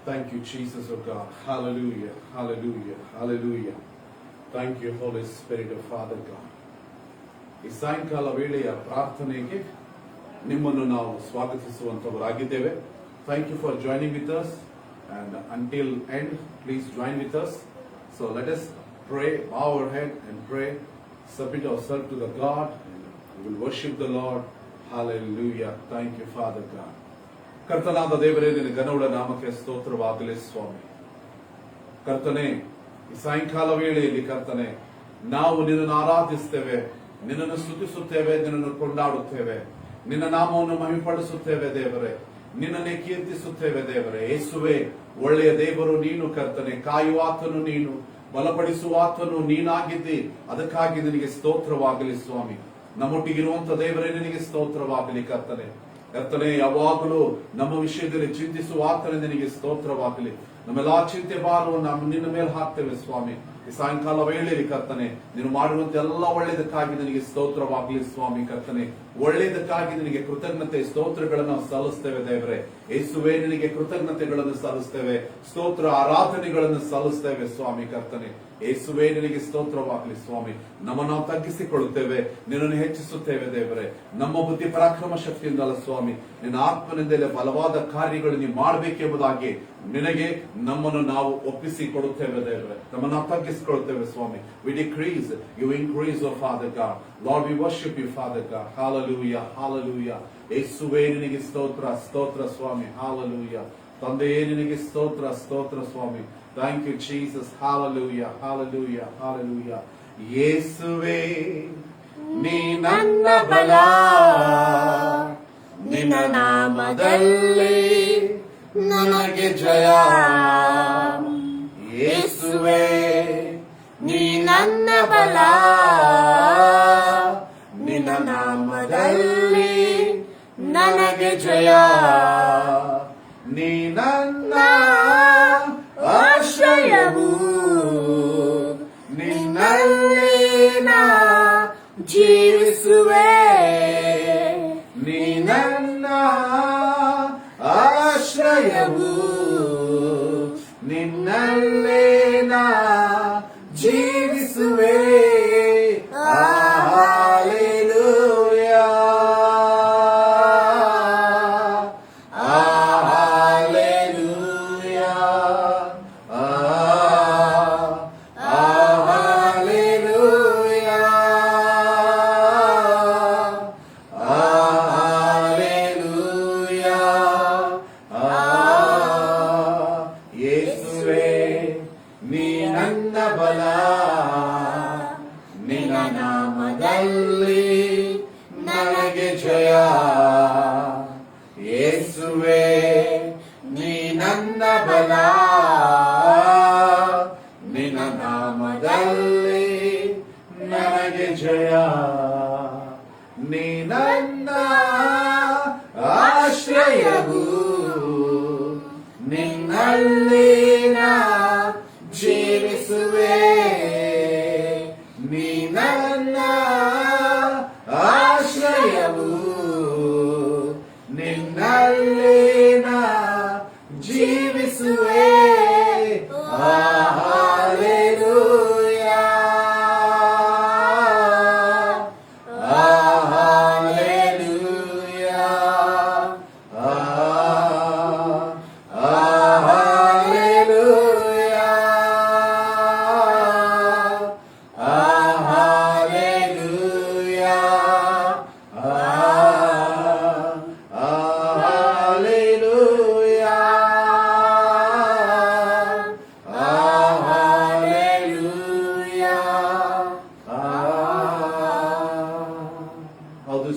Thank you, Jesus of God. Hallelujah, hallelujah, hallelujah. Thank you, Holy Spirit of Father God. ಈ ಸಾಯಂಕಾಲ ವೇಳೆಯ ಪ್ರಾರ್ಥನೆಗೆ ನಿಮ್ಮನ್ನು ನಾವು ಸ್ವಾಗತಿಸುವಂತವರಾಗಿದ್ದೇವೆ. Thank you for joining with us, and until end, please join with us. So let us pray, bow our head and pray, submit ourselves to the God, and we will worship the Lord. Hallelujah. Thank you, Father God. ಕರ್ತನಾದ ದೇವರೇ, ನಿನ್ನ ಘನವುಳ್ಳ ನಾಮಕ್ಕೆ ಸ್ತೋತ್ರವಾಗಲಿ ಸ್ವಾಮಿ. ಕರ್ತನೆ, ಈ ಸಾಯಂಕಾಲ ವೇಳೆಯಲ್ಲಿ ಕರ್ತನೆ, ನಾವು ನಿನ್ನನ್ನು ಆರಾಧಿಸ್ತೇವೆ, ನಿನ್ನನ್ನು ಸ್ತುತಿಸುತ್ತೇವೆ, ನಿನ್ನನ್ನು ಕೊಂಡಾಡುತ್ತೇವೆ, ನಿನ್ನ ನಾಮವನ್ನು ಮಹಿಮೆಪಡಿಸುತ್ತೇವೆ ದೇವರೇ, ನಿನ್ನನ್ನೇ ಕೀರ್ತಿಸುತ್ತೇವೆ ದೇವರೇ. ಯೇಸುವೆ, ಒಳ್ಳೆಯ ದೇವರು ನೀನು ಕರ್ತನೆ, ಕಾಯುವಾತನು ನೀನು, ಬಲಪಡಿಸುವಾತನು ನೀನಾಗಿದ್ದಿ. ಅದಕ್ಕಾಗಿ ನಿನಗೆ ಸ್ತೋತ್ರವಾಗಲಿ ಸ್ವಾಮಿ. ನಮ್ಮೊಟ್ಟಿಗಿರುವಂತ ದೇವರೇ, ನಿನಗೆ ಸ್ತೋತ್ರವಾಗಲಿ ಕರ್ತನೆ. ಕರ್ತನೆ, ಯಾವಾಗಲೂ ನಮ್ಮ ವಿಷಯದಲ್ಲಿ ಚಿಂತಿಸುವ ಆತನೇ ನಿನಗೆ ಸ್ತೋತ್ರವಾಗಲಿ. ನಮ್ಮೆಲ್ಲಾ ಚಿಂತೆ ಭಾರವನ್ನು ನಿನ್ನ ಮೇಲೆ ಹಾಕ್ತೇವೆ ಸ್ವಾಮಿ. ಈ ಸಾಯಂಕಾಲ ವೇಳೆಯಲ್ಲಿ ಕರ್ತನೆ, ನೀನು ಮಾಡಿರುವಂತ ಎಲ್ಲ ಒಳ್ಳೆಯದಕ್ಕಾಗಿ ನಿನಗೆ ಸ್ತೋತ್ರವಾಗಲಿ ಸ್ವಾಮಿ. ಕರ್ತನೆ, ಒಳ್ಳೆಯದಕ್ಕಾಗಿ ನಿನಗೆ ಕೃತಜ್ಞತೆ ಸ್ತೋತ್ರಗಳನ್ನು ಸಲ್ಲಿಸ್ತೇವೆ ದೇವರೇ. ಯೇಸುವೆ, ನಿನಗೆ ಕೃತಜ್ಞತೆಗಳನ್ನು ಸಲ್ಲಿಸ್ತೇವೆ, ಸ್ತೋತ್ರ ಆರಾಧನೆಗಳನ್ನು ಸಲ್ಲಿಸ್ತೇವೆ ಸ್ವಾಮಿ. ಕರ್ತನೆ, ಯೇಸುವೆ, ನಿನಗೆ ಸ್ತೋತ್ರವಾಗಲಿ ಸ್ವಾಮಿ. ನಮ್ಮನ್ನು ನಾವು ತಗ್ಗಿಸಿಕೊಳ್ಳುತ್ತೇವೆ, ನಿನ್ನನ್ನು ಹೆಚ್ಚಿಸುತ್ತೇವೆ ದೇವರೇ. ನಮ್ಮ ಬುದ್ಧಿ ಪರಾಕ್ರಮ ಶಕ್ತಿಯಿಂದಲ್ಲ ಸ್ವಾಮಿ, ನಿನ್ನ ಆತ್ಮನಿಂದಲೇ ಬಲವಾದ ಕಾರ್ಯಗಳು ನೀವು ಮಾಡಬೇಕೆಂಬುದಾಗಿ ನಿನಗೆ ನಮ್ಮನ್ನು ನಾವು ಒಪ್ಪಿಸಿಕೊಡುತ್ತೇವೆ ದೇವರೇ. ನಮ್ಮನ್ನು ನಾವು ತಗ್ಗಿಸಿಕೊಳ್ಳುತ್ತೇವೆ ಸ್ವಾಮಿ. We decrease, you increase, oh Father God. Lord, we worship you, Father God. Hallelujah, hallelujah. ಯೇಸುವೇ, ನಿನಗೆ ಸ್ತೋತ್ರ, ಸ್ತೋತ್ರ ಸ್ವಾಮಿ. Hallelujah. ತಂದೆಯೇ, ನಿನಗೆ ಸ್ತೋತ್ರ, ಸ್ತೋತ್ರ ಸ್ವಾಮಿ. Thank you, Jesus. Hallelujah, hallelujah, hallelujah. ಯೇಸುವೇ, ನೀ ನನ್ನ ಬಲ, ನಿನ್ನ ನಾಮದಲ್ಲಿ ನನಗೆ ಜಯ. ಯೇಸುವೇ, ನೀ ನನ್ನ ಬಲ, ನಿನ್ನ ನಾಮದಲ್ಲಿ ನನಗೆ ಜಯ. ನೀ ನನ್ನ ಆಶ್ರಯವು, ನಿನ್ನಲ್ಲೇ ನಾ ಜೀವಿಸುವೆ. ನೀ ನನ್ನ ಆಶ್ರಯವು, ನಿನ್ನಲ್ಲೇ ನಾ ಜೀವಿಸುವೆ. ನೀ ನನ್ನ ಆಶ್ರಯವು, ನಿನ್ನಲ್ಲೇ ನಾ ಜೀವಿಸುವೆ. ನೀ ನನ್ನ ಆಶ್ರಯವು, ನಿನ್ನಲ್ಲೇ ನಾ ಜೀವಿಸುವೆ.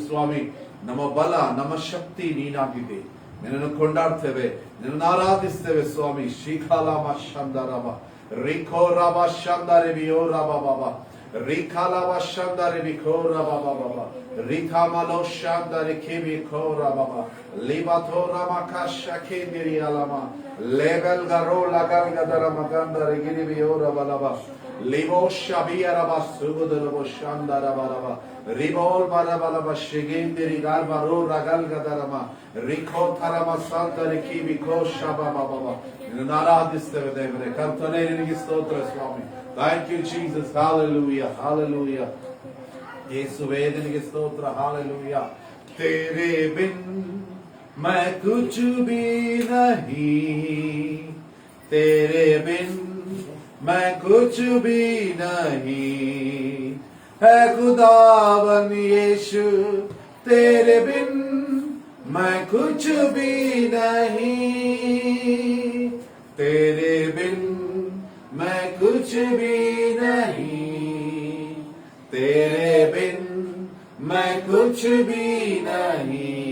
ಸ್ವಾಮಿ, ನಮ್ಮ ಬಲ, ನಮ್ಮ ಶಕ್ತಿ ನೀನಾಗಿದೆ. ನಿನ್ನನ್ನು ಕೊಂಡಾಡ್ತೇವೆ, ನಿನ್ನನ್ನು ಆರಾಧಿಸ್ತೇವೆ ಸ್ವಾಮಿ. ಶ್ರೀಕಾಲಾಮ ಶಾಂದಾರವ ರಿಖೋ ರವ ಶಾಂದಾರೆ ವಿಯೋ ರವ ಬಾಬಾ ರಿಖಾಲವ ಶಾಂದಾರೆ ವಿಖೋ ರವ ಬಾಬಾ ರಿಖಾಮಲೋ ಶಾಂದಾರೆ ಕಿವಿ ಖೋ ರವ ಬಾಬಾ ಲಿಬಥೋ ರಮ ಕಾಶಕೆ ಮೇರಿ ಅಲಮ label ಗರೋ ಲಗಲ್ ಗದರ ಮಗಂದರೆ Giri ವಿಯೋ rava Lava Livo ಶಬಿಯ rava ಸುಗುದರವ ಶಾಂದಾರ ಬರವ Ribol Barabalaba Shigendiri Garbaro Ragal Gadarama Riko Tarama Santa Rikibi Koshaba Baba Naradisteve Devre Kantoneri Stotra Swami. Thank you, Jesus. Hallelujah. Hallelujah. Yesu Vedani Stotra. Hallelujah. Tere bin मैं कुछ भी नहीं, तेरे बिन मैं कुछ भी नहीं, है खुदावन यीशु तेरे बिन मैं कुछ भी नहीं, तेरे बिन मैं कुछ भी नहीं, तेरे बिन मैं कुछ भी नहीं,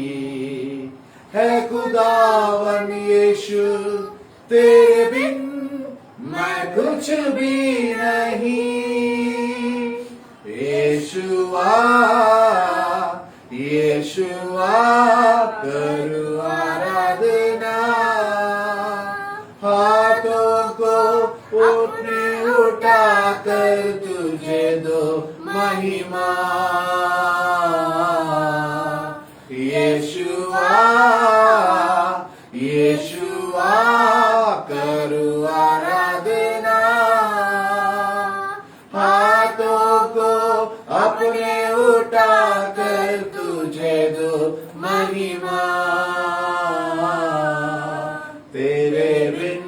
है खुदावन यीशु तेरे बिन मैं कुछ भी नहीं। यीशुआ यीशुआ करो आराधना, हाथों को उठने उठा कर तुझे दो महिमा। यीशुआ यीशुआ करो आराधना, हाथों को अपने उठा कर तुझे दो महिमा। तेरे बिन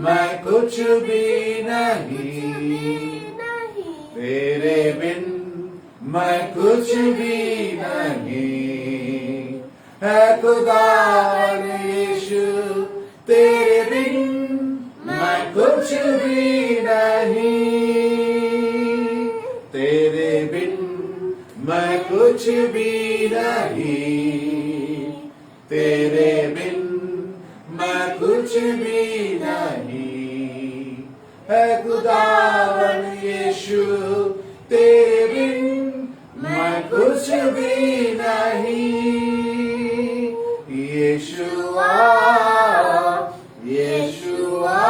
मैं कुछ भी नहीं, तेरे बिन मैं कुछ भी नहीं, है खुदावन यीशु तेरे बिन मैं कुछ भी नहीं, तेरे बिन मैं कुछ भी नहीं, तेरे बिन मैं कुछ भी नहीं, है खुदावन यीशु तेरे बिन मैं कुछ भी नहीं। यीशुआ यीशुआ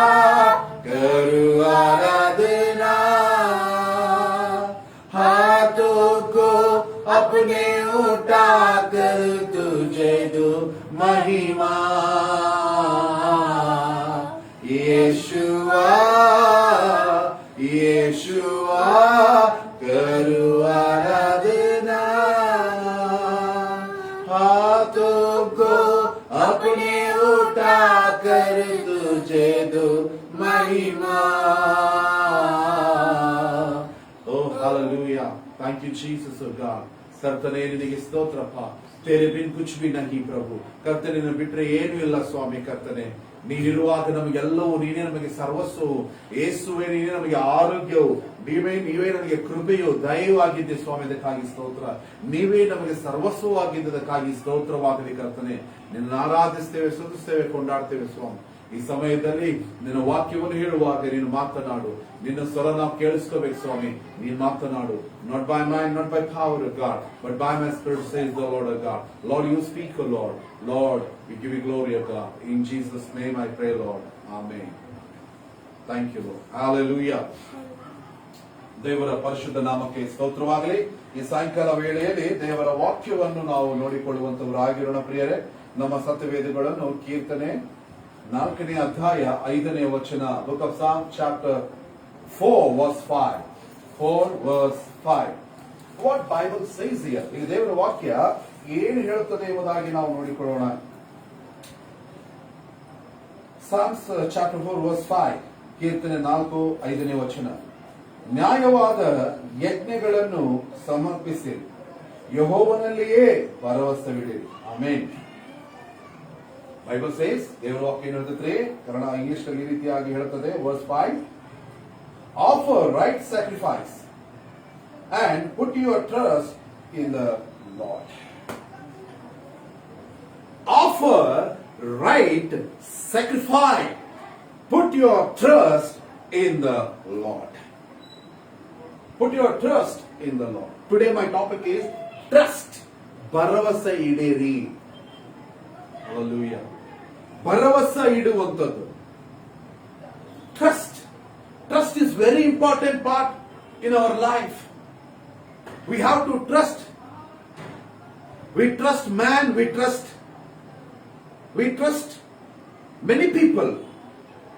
करो आराधना, हाथों को अपने उठा कर तुझे दो महिमा। यीशुआ यीशुआ करो आराधना, हाथों को अपने उठा कर तुझे दो महिमा। Oh, hallelujah. Thank you, Jesus, oh God. ಕರ್ತನೇ ನಿನಗೆ ಸ್ತೋತ್ರಪ್ಪ. तेरे बिन कुछ भी नहीं प्रभु. ಕರ್ತನೇ ನಿನ್ನ ಬಿಟ್ಟರೆ ಏನೂ ಇಲ್ಲ ಸ್ವಾಮಿ. ಕರ್ತನೇ ನೀನಿರುವಾಗ ನಮಗೆಲ್ಲವೂ, ನೀನೇ ನಮಗೆ ಸರ್ವಸ್ವವು. ಯೇಸುವೇ ನೀನೇ ನಮಗೆ ಆರೋಗ್ಯವು, ನೀವೇ ನನಗೆ ಕೃಪೆಯು ದಯವಾಗಿದ್ದೆ ಸ್ವಾಮಿ. ಅದಕ್ಕಾಗಿ ಸ್ತೋತ್ರ. ನೀವೇ ನಮಗೆ ಸರ್ವಸ್ವವಾಗಿದ್ದಕ್ಕಾಗಿ ಸ್ತೋತ್ರವಾಗಲಿ ಕರ್ತನೆ. ನಿನ್ನ ಆರಾಧಿಸ್ತೇವೆ, ಸ್ತುತಿಸ್ತೇವೆ, ಕೊಂಡಾಡ್ತೇವೆ ಸ್ವಾಮಿ. ಈ ಸಮಯದಲ್ಲಿ ನಿನ್ನ ವಾಕ್ಯವನ್ನು ಹೇಳುವಾಗ ನೀನು ಮಾತನಾಡು. ನಿನ್ನ ಸ್ವರ ನಾವು ಕೇಳಿಸ್ಕೋಬೇಕು ಸ್ವಾಮಿ. ನೀನು ಮಾತನಾಡು. Not by mind, not by power of God, but by my spirit says the Lord of God. Lord, you speak, O Lord. Lord, we give you glory of God. In Jesus' name I pray, Lord. Amen. Thank you, Lord. Hallelujah. ದೇವರ ಪರಿಶುದ್ಧ ನಾಮಕ್ಕೆ ಸ್ತೋತ್ರವಾಗಲಿ. ಈ ಸಾಯಂಕಾಲ ವೇಳೆಯಲ್ಲಿ ದೇವರ ವಾಕ್ಯವನ್ನು ನಾವು ನೋಡಿಕೊಳ್ಳುವಂತವರಾಗಿರೋಣ ಪ್ರಿಯರೇ. ನಮ್ಮ ಸತ್ಯವೇದಗಳನ್ನು ಕೀರ್ತನೆ 4ನೇ ಅಧ್ಯಾಯ 5ನೇ ವಚನ, Book of Psalms chapter 4 verse 5. 4 verse 5. What Bible says here? ಈ ದೇವರ ವಾಕ್ಯ ಏನು ಹೇಳುತ್ತದೆ ಎಂಬುದಾಗಿ ನಾವು ನೋಡಿಕೊಳ್ಳೋಣ. Psalms chapter 4 verse 5. ಕೀರ್ತನೆ 4:5ನೇ ವಚನ. ನ್ಯಾಯವಾದ ಯಜ್ಞಗಳನ್ನು ಸಮರ್ಪಿಸಿ ಯೆಹೋವನಲ್ಲಿಯೇ ಭರವಸವಿಡಿರಿ. ಆಮೆನ್. ಬೈಬಲ್ ಸೇಸ್, ದೇವರ ವಾಕ್ಯ ಏನು ಹೇಳುತ್ತದೆ? ಕನ್ನಡ ಇಂಗ್ಲಿಷ್ ನಲ್ಲಿ ಈ ರೀತಿಯಾಗಿ ಹೇಳುತ್ತದೆ. Verse 5, offer right sacrifice and put your trust in the Lord. Offer right sacrifice, put your trust in the Lord. Put your trust in the Lord. Today my topic is trust. ಭರವಸೆ ಇಡಿರಿ. Hallelujah. ಭರವಸೆ ಇಡುವಂತದ್ದು. Trust. Trust is very important part in our life. We have to trust. We trust man, we trust many people.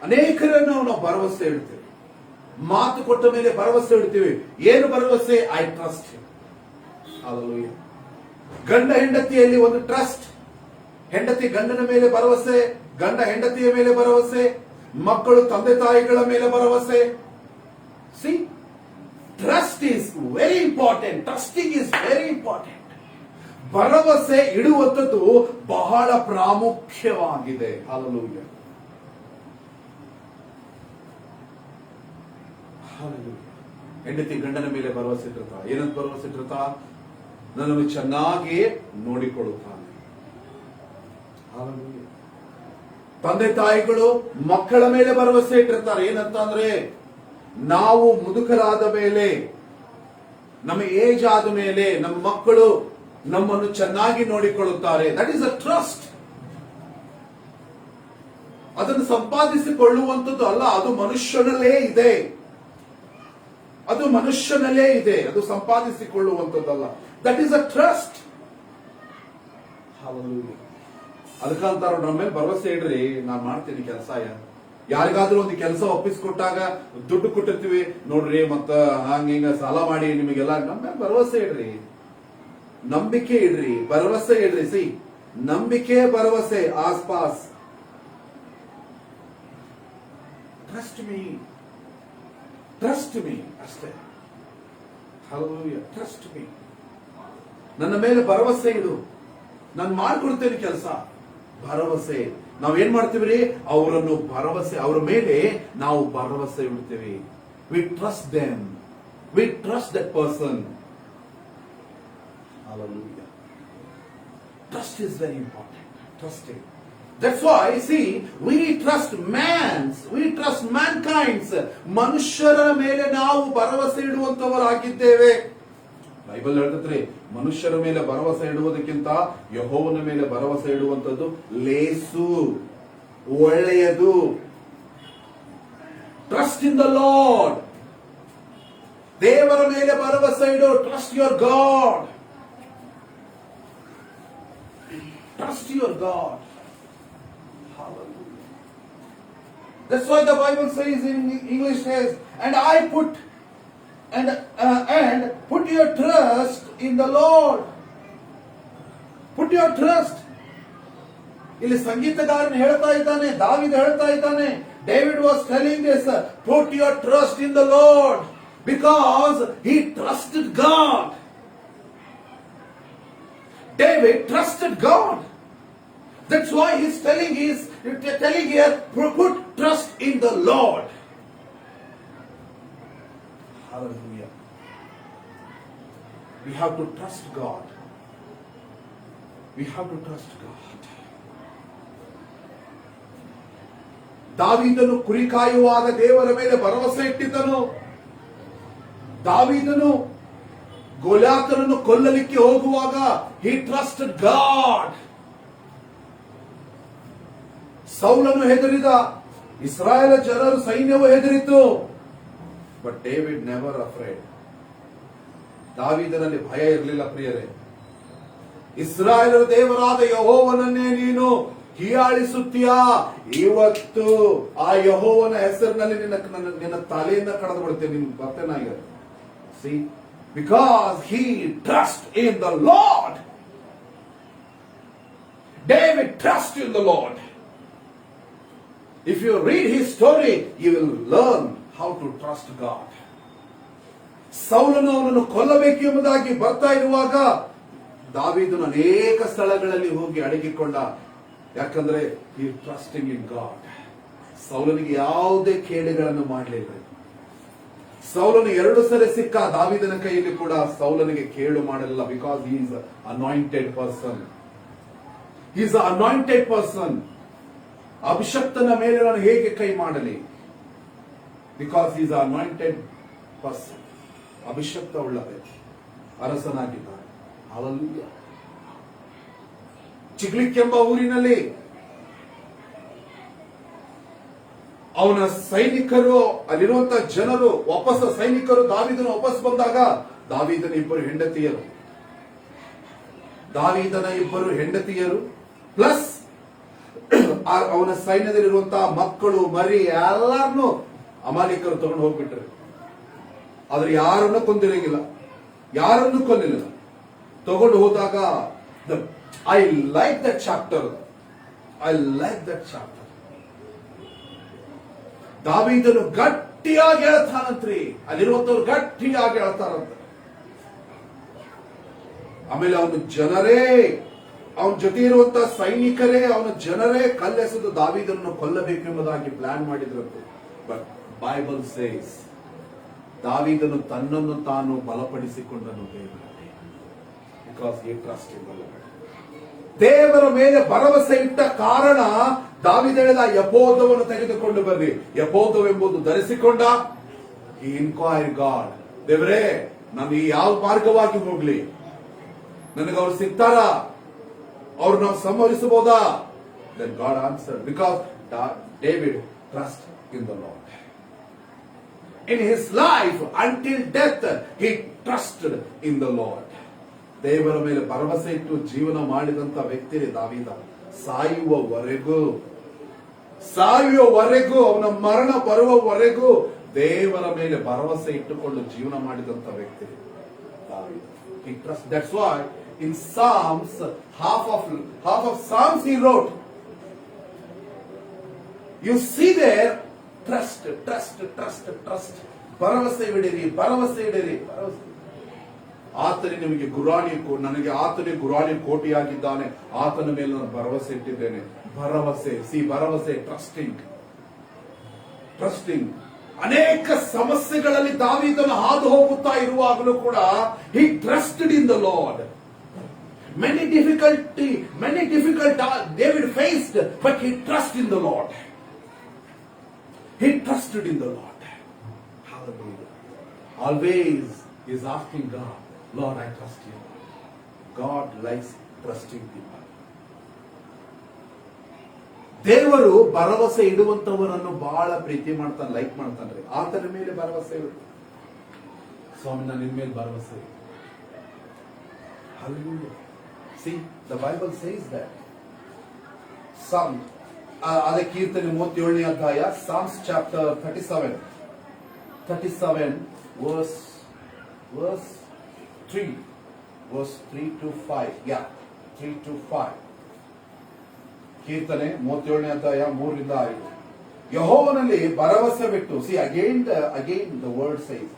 ಅನೇಕರನ್ನು ನಾವು ಭರವಸೆ ಇಡ್ತೇವೆ. ಮಾತು ಕೊಟ್ಟ ಮೇಲೆ ಭರವಸೆ ಇಡ್ತೀವಿ. ಏನು ಭರವಸೆ? I trust him. ಹಲ್ಲೆಲೂಯಾ. ಗಂಡ ಹೆಂಡತಿಯಲ್ಲಿ ಒಂದು ಟ್ರಸ್ಟ್. ಹೆಂಡತಿ ಗಂಡನ ಮೇಲೆ ಭರವಸೆ, ಗಂಡ ಹೆಂಡತಿಯ ಮೇಲೆ ಭರವಸೆ, ಮಕ್ಕಳು ತಂದೆ ತಾಯಿಗಳ ಮೇಲೆ ಭರವಸೆ. C, trust is very important. Trusting is very important. ಭರವಸೆ ಇಡುವಂಥದ್ದು ಬಹಳ ಪ್ರಾಮುಖ್ಯವಾಗಿದೆ. ಹಲ್ಲೆಲೂಯಾ. ಹೆಂಡತಿ ಗಂಡನ ಮೇಲೆ ಭರವಸೆ ಇಟ್ಟಿರ್ತಾ. ಏನಂತ ಭರವಸೆ ಇಟ್ಟಿರ್ತಾ? ನನ್ನನ್ನು ಚೆನ್ನಾಗಿ ನೋಡಿಕೊಳ್ಳುತ್ತಾನೆ. ತಂದೆ ತಾಯಿಗಳು ಮಕ್ಕಳ ಮೇಲೆ ಭರವಸೆ ಇಟ್ಟಿರ್ತಾರೆ. ಏನಂತ ಅಂದ್ರೆ, ನಾವು ಮುದುಕರಾದ ಮೇಲೆ, ನಮ್ಮ ಏಜ್ ಆದ ಮೇಲೆ ನಮ್ಮ ಮಕ್ಕಳು ನಮ್ಮನ್ನು ಚೆನ್ನಾಗಿ ನೋಡಿಕೊಳ್ಳುತ್ತಾರೆ. That is a trust. ಅದನ್ನು ಸಂಪಾದಿಸಿಕೊಳ್ಳುವಂಥದ್ದು ಅಲ್ಲ, ಅದು ಮನುಷ್ಯನಲ್ಲೇ ಇದೆ. ಅದು ಸಂಪಾದಿಸಿಕೊಳ್ಳುವಂಥದ್ದಲ್ಲ. That is a trust. ಅದಕ್ಕಂತಾರ ನಮ್ಮ ಮೇಲೆ ಭರವಸೆ ಇಡ್ರಿ, ನಾನ್ ಮಾಡ್ತೀನಿ ಕೆಲಸ. ಯಾರಿಗಾದ್ರೂ ಒಂದು ಕೆಲಸ ಒಪ್ಪಿಸ್ಕೊಟ್ಟಾಗ ದುಡ್ಡು ಕೊಟ್ಟಿರ್ತೀವಿ ನೋಡ್ರಿ, ಮತ್ತ ಹಿಂಗ ಸಾಲ ಮಾಡಿ ನಿಮಗೆಲ್ಲ. ನಮ್ಮ ಮೇಲೆ ಭರವಸೆ ಇಡ್ರಿ, ನಂಬಿಕೆ ಇಡ್ರಿ, ಭರವಸೆ ಇಡ್ರಿ. ಸಿ, ನಂಬಿಕೆ ಭರವಸೆ ಆಸ್ಪಾಸ್. ಟ್ರಸ್ಟ್ ಮೀ ಅಷ್ಟೇ. ಹಲ್ಲೆಲೂಯಾ. Trust me. ನನ್ನ ಮೇಲೆ ಭರವಸೆ ಇಡು, ನಾನು ಮಾಡ್ಕೊಡ್ತೇನೆ ಕೆಲಸ. ಭರವಸೆ. ನಾವೇನ್ ಮಾಡ್ತೀವಿ? ಅವರನ್ನು ಭರವಸೆ, ಅವರ ಮೇಲೆ ನಾವು ಭರವಸೆ ಇಡ್ತೀವಿ. V trust them, V trust that person. Hallelujah. Trust is very important. Trusting. That's why, see, we trust mankind's. ಮನುಷ್ಯರ ಮೇಲೆ ನಾವು ಭರವಸೆ ಇಡುವಂತವರಾಗಿದ್ದೇವೆ. ಬೈಬಲ್ ಹೇಳ್ತೈತ್ರಿ, ಮನುಷ್ಯರ ಮೇಲೆ ಭರವಸೆ ಇಡುವುದಕ್ಕಿಂತ ಯೆಹೋವನ ಮೇಲೆ ಭರವಸೆ ಇಡುವಂತದ್ದು ಲೇಸು, ಒಳ್ಳೆಯದು. Trust in the lord. ದೇವರ ಮೇಲೆ ಭರವಸೆ ಇಡು. Trust your god. Trust your God. Hallelujah. That's why the Bible says in English says, and put your trust in the Lord. Put your trust. ಇಲ್ಲಿ ಸಂಗೀತಗಾರನು ಹೇಳ್ತಾ ಇದ್ದಾನೆ, ದಾವೀದ ಹೇಳ್ತಾ ಇದ್ದಾನೆ, David was telling this, put your trust in the Lord, because he trusted God. David trusted God. That's why he's telling here, put trust in the Lord. Hallelujah. We have to trust God. We have to trust God. ದಾವೀದನು ಕುರಿ ಕಾಯುವಾಗ ದೇವರ ಮೇಲೆ ಭರವಸೆ ಇಟ್ಟಿದ್ದನು. ದಾವೀದನು ಗೋಲ್ಯಾತನನ್ನು ಕೊಲ್ಲಲಿಕ್ಕೆ ಹೋಗುವಾಗ he trusted God. ಸೌಲನು ಹೆದರಿದ, ಇಸ್ರಾಯೇಲ ಜನರು ಸೈನ್ಯವು ಹೆದರಿತು. But David never afraid. ದಾವೀದನಲ್ಲಿ ಭಯ ಇರಲಿಲ್ಲ. ಪ್ರಿಯರೇ, ಇಸ್ರಾಯೇಲರ ದೇವರಾದ ಯೆಹೋವನನ್ನೇ ನೀನು ಹೀಯಾಳಿಸುತ್ತೀಯಾ? ಇವತ್ತು ಆ ಯೆಹೋವನ ಹೆಸರಿನಲ್ಲಿ ನಿನ್ನ ತಲೆಯಿಂದ ಕಳೆದು ಬಿಡುತ್ತೆ. ನಿನ್ ಬರ್ತೇನಾಗ. See, because he trusted in the Lord. David trusted in the Lord. If you read his story, you will learn how to trust God. ಸೌಲನು ಅವನನ್ನು ಕೊಲ್ಲಬೇಕು ಎಂಬುದಾಗಿ ಬರ್ತಾ ಇರುವಾಗ ದಾವೀದನು ಅನೇಕ ಸ್ಥಳಗಳಲ್ಲಿ ಹೋಗಿ ಅಡಗಿಕೊಂಡ. ಯಾಕಂದ್ರೆ he trusting in God. ಸೌಲನಿಗೆ ಯಾವುದೇ ಕೇಡುಗಳನ್ನು ಮಾಡಲಿಲ್ಲ. ಸೌಲನು 2 ಸರಿ ಸಿಕ್ಕ ದಾವೀದನ ಕೈಯಲ್ಲಿ ಕೂಡ ಸೌಲನಿಗೆ ಕೇಡು ಮಾಡಲಿಲ್ಲ. Because he is anointed person. He is an anointed person. ಅಭಿಷಕ್ತನ ಮೇಲೆ ನಾನು ಹೇಗೆ ಕೈ ಮಾಡಲಿ? Because he is an anointed person. ಅಭಿಷಕ್ತ ಉಳ್ಳ ಅರಸನಾಗಿದ್ದಾನೆ. ಹಲ್ಲೆಲೂಯಾ. ಚಿಗ್ಲಿಕ್ಕೆಂಬ ಊರಿನಲ್ಲಿ ಅವನ ಸೈನಿಕರು, ಅಲ್ಲಿರುವಂತಹ ಜನರು, ಸೈನಿಕರು ದಾವೀದನು ವಾಪಸ್ ಬಂದಾಗ ದಾವೀದನ ಇಬ್ಬರು ಹೆಂಡತಿಯರು ಪ್ಲಸ್ ಅವನ ಸೈನ್ಯದಲ್ಲಿರುವಂತಹ ಮಕ್ಕಳು ಮರಿ ಎಲ್ಲಾರನ್ನು ಅಮಾಲಿಕರು ತಗೊಂಡು ಹೋಗ್ಬಿಟ್ರು. ಆದ್ರೆ ಯಾರನ್ನು ಕೊಂದಿರಂಗಿಲ್ಲ, ಯಾರನ್ನು ಕೊಲ್ಲಿಲ್ಲ. ತಗೊಂಡು ಹೋದಾಗ ಐ ಲೈಕ್ ದಟ್ ಚಾಪ್ಟರ್. ದಾವೀದನು ಗಟ್ಟಿಯಾಗಿ ಹೇಳ್ತಾನಂತ್ರಿ, ಅಲ್ಲಿರುವಂತವ್ರು ಗಟ್ಟಿಯಾಗಿ ಹೇಳ್ತಾರಂತ. ಆಮೇಲೆ ಅವನ ಜನರೇ, ಅವನ ಜೊತೆ ಇರುವಂತಹ ಸೈನಿಕರೇ, ಅವನ ಜನರೇ ಕಲ್ಲೆಸೆದು ದಾವೀದನನ್ನು ಕೊಲ್ಲಬೇಕೆಂಬುದಾಗಿ ಪ್ಲಾನ್ ಮಾಡಿದ್ರಂತೆ. ಬಟ್ ಬೈಬಲ್ ಸೇಸ್ ದಾವೀದನು ತನ್ನನ್ನು ತಾನು ಬಲಪಡಿಸಿಕೊಂಡನು ದೇವರಲ್ಲಿ. Because he trust in the lord. ದೇವರ ಮೇಲೆ ಭರವಸೆ ಇಟ್ಟ ಕಾರಣ ದಾವೀದ ಹೇಳಿದ, ಯೆಹೋವನನ್ನು ತೆಗೆದುಕೊಂಡು ಬರ್ರಿ. ಯೆಹೋವನೆಂಬುದು ಧರಿಸಿಕೊಂಡ. ಹಿ ಇನ್ಕ್ವೈರ್ ಗಾಡ್, ದೇವರೇ ನಾನು ಈ ಯಾವ ಮಾರ್ಗವಾಗಿ ಹೋಗ್ಲಿ, ನನಗೆ ಅವ್ರು ಸಿಗ್ತಾರ, ಅವ್ರು ನಾವು ಸಂಹರಿಸಬಹುದಾ? Then God answered, because David trusted in the Lord. In his life until death he trusted in the Lord. ದೇವರ ಮೇಲೆ ಭರವಸೆ ಇಟ್ಟು ಜೀವನ ಮಾಡಿದಂತ ವ್ಯಕ್ತಿ ದಾವೀದ. ಸಾಯುವವರೆಗೂ ಅವನ ಮರಣ ಬರುವವರೆಗೂ ದೇವರ ಮೇಲೆ ಭರವಸೆ ಇಟ್ಟುಕೊಂಡು ಜೀವನ ಮಾಡಿದಂತ ವ್ಯಕ್ತಿ ದಾವೀದ. He trusts. That's why in Psalms, half of Psalms he wrote. You see there, trust. ಭರವಸೆ ಇಡಿರಿ. ಆತನೇ ನಿಮಗೆ ನನಗೆ ಆತನೇ ಗುರಾಣಿ ಕೋಟೆಯಾಗಿದ್ದಾನೆ, ಆತನ ಮೇಲೆ ನಾನು ಭರವಸೆ ಇಟ್ಟಿದ್ದೇನೆ. ಭರವಸೆ ಟ್ರಸ್ಟಿಂಗ್. ಅನೇಕ ಸಮಸ್ಯೆಗಳಲ್ಲಿ ದಾವೀದನು ಹಾದು ಹೋಗುತ್ತಾ ಇರುವಾಗಲೂ ಕೂಡ he trusted in the Lord. Many difficult David faced, but he trusted in the Lord. He trusted in the Lord. Hallelujah. Always he is asking God, Lord, I trust you. God likes trusting people. ದೇವರು ಭರವಸೆ ಇಡುವಂತವರನ್ನು ಬಹಳ ಪ್ರೀತಿ ಮಾಡ್ತಾನೆ, like ಮಾಡ್ತಾನೆ. ಆತನ ಮೇಲೆ ಭರವಸೆ ಇಡು. ಸ್ವಾಮಿ, ನಾನು ನಿನ್ನ ಮೇಲೆ ಭರವಸೆ. Hallelujah. See, the Bible says that. ಅದೇ ಕೀರ್ತನೆ 37ನೇ ಅಧ್ಯಾಯ, Psalms chapter 37 verse 3 to 5. Yeah, 3 to 5. ಕೀರ್ತನೆ 37ನೇ ಅಧ್ಯಾಯ 3 ರಿಂದ 5. ಯೆಹೋವನಲ್ಲಿ ಭರವಸೆ ಬಿಟ್ಟು, see again the word says,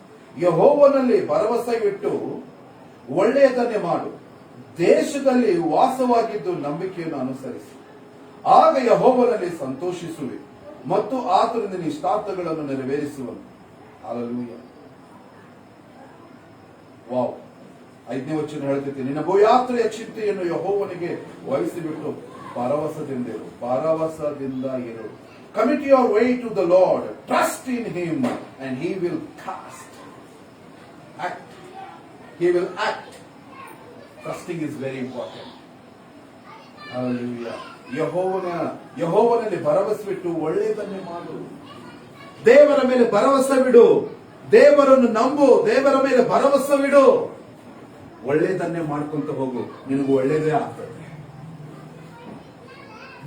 ಯೆಹೋವನಲ್ಲಿ ಭರವಸೆ ಬಿಟ್ಟು ಒಳ್ಳೆಯದನ್ನೇ ಮಾಡು, ದೇಶದಲ್ಲಿ ವಾಸವಾಗಿದ್ದು ನಂಬಿಕೆಯನ್ನು ಅನುಸರಿಸಿ, ಆಗ ಯೆಹೋವನಲ್ಲಿ ಸಂತೋಷಿಸುವೆ ಮತ್ತು ಆತನಿಂದ ನಿನ್ನ ಇಷ್ಟಾರ್ಥಗಳನ್ನು ನೆರವೇರಿಸುವನು. ಹಲ್ಲೆಲೂಯಾ. ವಾವ್. 5ನೇ ವಚನ ಹೇಳ್ತೈತಿ, ನಿನ್ನ ಬಹುಯಾತ್ರೆಯ ಚಿಂತೆಯನ್ನು ಯೆಹೋವನಿಗೆ ವಹಿಸಿಬಿಟ್ಟು ಭರವಸದಿಂದ ಇರು. Commit your way to the Lord, trust in him and he will act. Trusting is very important. Hallelujah. ಯೆಹೋವನಲ್ಲಿ ಭರವಸೆ ಬಿಟ್ಟು ಒಳ್ಳೆಯದನ್ನೇ ಮಾಡು. ದೇವರ ಮೇಲೆ ಭರವಸೆ ಬಿಡು, ದೇವರನ್ನು ನಂಬು, ದೇವರ ಮೇಲೆ ಭರವಸೆ ಬಿಡು, ಒಳ್ಳೆಯದನ್ನೇ ಮಾಡ್ಕೊಂತ ಹೋಗು, ನಿನಗೆ ಒಳ್ಳೆಯದೇ ಆಗ್ತದೆ.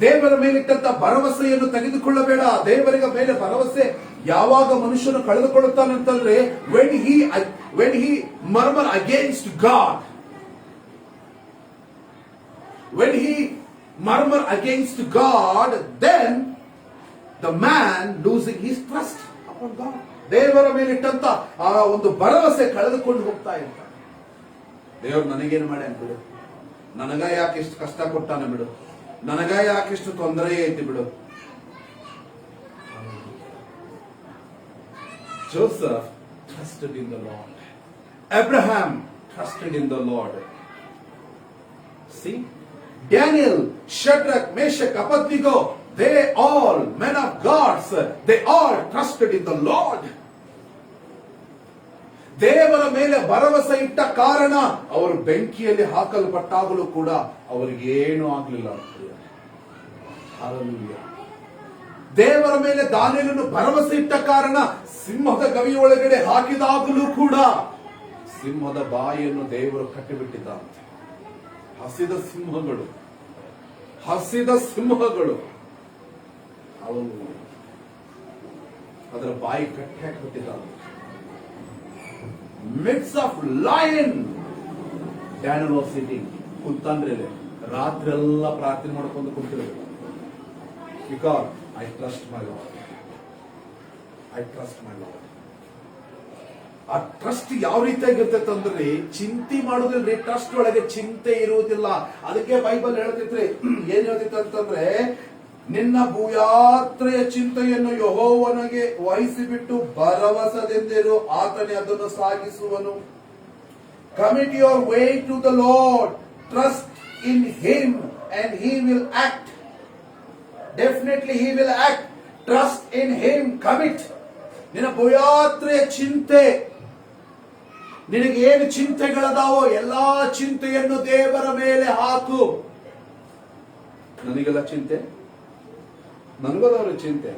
ದೇವರ ಮೇಲಿಟ್ಟಂತ ಭರವಸೆಯನ್ನು ತೆಗೆದುಕೊಳ್ಳಬೇಡ. ದೇವರ ಮೇಲೆ ಭರವಸೆ ಯಾವಾಗ ಮನುಷ್ಯನು ಕಳೆದುಕೊಳ್ಳುತ್ತಾನಂತಂದ್ರೆ when he murmur against God, when he murmur against God, then the man losing his trust upon God. ದೇವರ ಮೇಲಿಟ್ಟಂತ ಆ ಒಂದು ಭರವಸೆ ಕಳೆದುಕೊಂಡು ಹೋಗ್ತಾ ಇರ್ತಾನೆ. ದೇವರು ನನಗೇನು ಮಾಡಿ ಬಿಡು, ನನಗ ಯಾಕೆ ಇಷ್ಟು ಕಷ್ಟ ಕೊಟ್ಟಾನೆ ಬಿಡು, ನನಗ ಯಾಕೆ ಇಷ್ಟು ತೊಂದರೆ ಐತಿ ಬಿಡು. Joseph trusted in the Lord. Abraham trusted in the Lord. See, Daniel, Shadrach, Meshach, Abednego, they all men of God, they all trusted in the Lord. ದೇವರ ಮೇಲೆ ಭರವಸೆ ಇಟ್ಟ ಕಾರಣ ಅವರು ಬೆಂಕಿಯಲ್ಲಿ ಹಾಕಲ್ಪಟ್ಟಾಗಲೂ ಕೂಡ ಅವರಿಗೇನು ಆಗಲಿಲ್ಲ. ಹಲ್ಲೆಲೂಯಾ. ದೇವರ ಮೇಲೆ ದಾನಿಯೇಲನು ಭರವಸೆ ಇಟ್ಟ ಕಾರಣ ಸಿಂಹದ ಗವಿಯೊಳಗಡೆ ಹಾಕಿದಾಗಲೂ ಕೂಡ ಸಿಂಹದ ಬಾಯಿಯನ್ನು ದೇವರು ಕಟ್ಟಿಬಿಟ್ಟಿದ್ದಾರಂತೆ. ಹಸಿದ ಸಿಂಹಗಳು ಅವನು ಅದರ ಬಾಯಿ ಕಟ್ಟಿ ಹಾಕಿಬಿಟ್ಟಿದ್ದಾನೆ. Mids of lion Daniel was sitting. ಕುಂತಂದ್ರೆ ರಾತ್ರಿ ಎಲ್ಲ ಪ್ರಾರ್ಥನೆ ಮಾಡ್ಕೊಂಡು ಕುಂತಿರಬೇಕು. Because I trust my Lord. ಆ ಟ್ರಸ್ಟ್ ಯಾವ ರೀತಿಯಾಗಿರ್ತೈತೆ ಅಂದ್ರೆ ಚಿಂತೆ ಮಾಡೋದಿಲ್ರಿ. ಟ್ರಸ್ಟ್ ಒಳಗೆ ಚಿಂತೆ ಇರುವುದಿಲ್ಲ. ಅದಕ್ಕೆ ಬೈಬಲ್ ಹೇಳ್ತಿದ್ರಿ, ಏನ್ ಹೇಳ್ತಿತ್ತು ಅಂತಂದ್ರೆ, ನಿನ್ನ ಭೂಯಾತ್ರೆಯ ಚಿಂತೆಯನ್ನು ಯೆಹೋವನಿಗೆ ವಹಿಸಿಬಿಟ್ಟು ಭರವಸೆದಿಂದಿರು, ಆತನೇ ಅದನ್ನು ಸಾಗಿಸುವನು. Commit your way to the Lord, trust in him and he will act. Definitely he will act. Trust in him, commit. ನಿನ್ನ ಭೂಯಾತ್ರೆಯ ಚಿಂತೆ, ನಿನಗೆ ಏನು ಚಿಂತೆಗಳದಾವೋ ಎಲ್ಲಾ ಚಿಂತೆಯನ್ನು ದೇವರ ಮೇಲೆ ಹಾಕು. ನನಗೆಲ್ಲ ಚಿಂತೆ, ನನಗದವ್ರ ಚಿಂತೆ.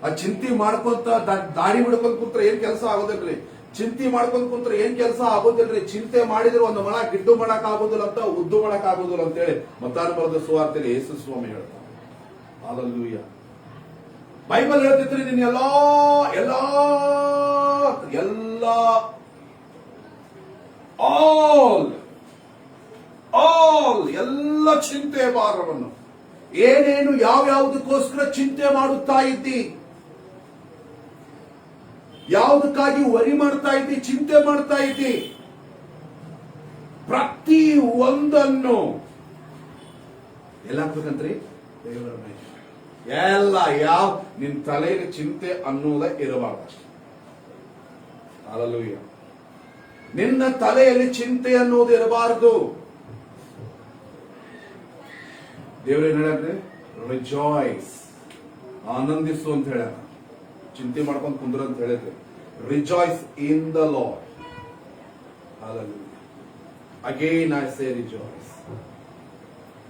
ಆ ಚಿಂತೆ ಮಾಡ್ಕೊಂತ ದಾಡಿ ಬಿಡ್ಕೊಂಡ್ ಕುಂತ್ರೆ ಏನ್ ಕೆಲಸ ಆಗೋದಿಲ್ರಿ. ಚಿಂತೆ ಮಾಡ್ಕೊಂಡ್ ಕುಂತ್ರೆ ಏನ್ ಕೆಲಸ ಆಗೋದಿಲ್ರಿ. ಚಿಂತೆ ಮಾಡಿದ್ರೆ ಒಂದು ಮಳ ಗಿಡ್ಡು ಮಾಡಕ್ ಆಗೋದಿಲ್ಲ ಅಂತ, ಉದ್ದು ಮಾಡಕ್ ಆಗೋದಿಲ್ಲ ಅಂತ ಹೇಳಿ ಮತ್ತಾರು ಬರೆದ ಸುವಾರ್ತೆಯಲ್ಲಿ ಯೇಸು ಸ್ವಾಮಿ ಹೇಳ್ತಾರೆ. ಹಲ್ಲೆಲೂಯಾ. ಬೈಬಲ್ ಹೇಳ್ತಿದ್ರಿ, ನೀನ್ ಎಲ್ಲ ಎಲ್ಲ ಚಿಂತೆ ಭಾರವನ್ನು, ಏನೇನು ಯಾವ್ಯಾವುದಕ್ಕೋಸ್ಕರ ಚಿಂತೆ ಮಾಡುತ್ತಾ ಇದ್ದಿ, ಯಾವುದಕ್ಕಾಗಿ ವರಿ ಮಾಡ್ತಾ ಇದ್ದಿ, ಚಿಂತೆ ಮಾಡ್ತಾ ಇದ್ದಿ, ಪ್ರತಿ ಒಂದನ್ನು ಎಲ್ಲ ಹಾಕ್ಬೇಕಂತ್ರಿ ದೇವರ ಮೇಲೆ. ಎಲ್ಲ ನಿನ್ ತಲೆಗೆ ಚಿಂತೆ ಅನ್ನೋದ ಇರಬಾರ್ದಷ್ಟೆ. ಹಲ್ಲೆಲೂಯಾ. ನಿನ್ನ ತಲೆಯಲ್ಲಿ ಚಿಂತೆ ಅನ್ನೋದು ಇರಬಾರದು. ದೇವರೇನ್ ಹೇಳ್ರಿ, ರಿಜಾಯ್ಸ್, ಆನಂದಿಸು ಅಂತ ಹೇಳ. ಚಿಂತೆ ಮಾಡ್ಕೊಂಡು ಕುಂದ್ರ ಅಂತ ಹೇಳಿದ್ರಿ. Rejoice in the lord. Hallelujah. Again I say rejoice.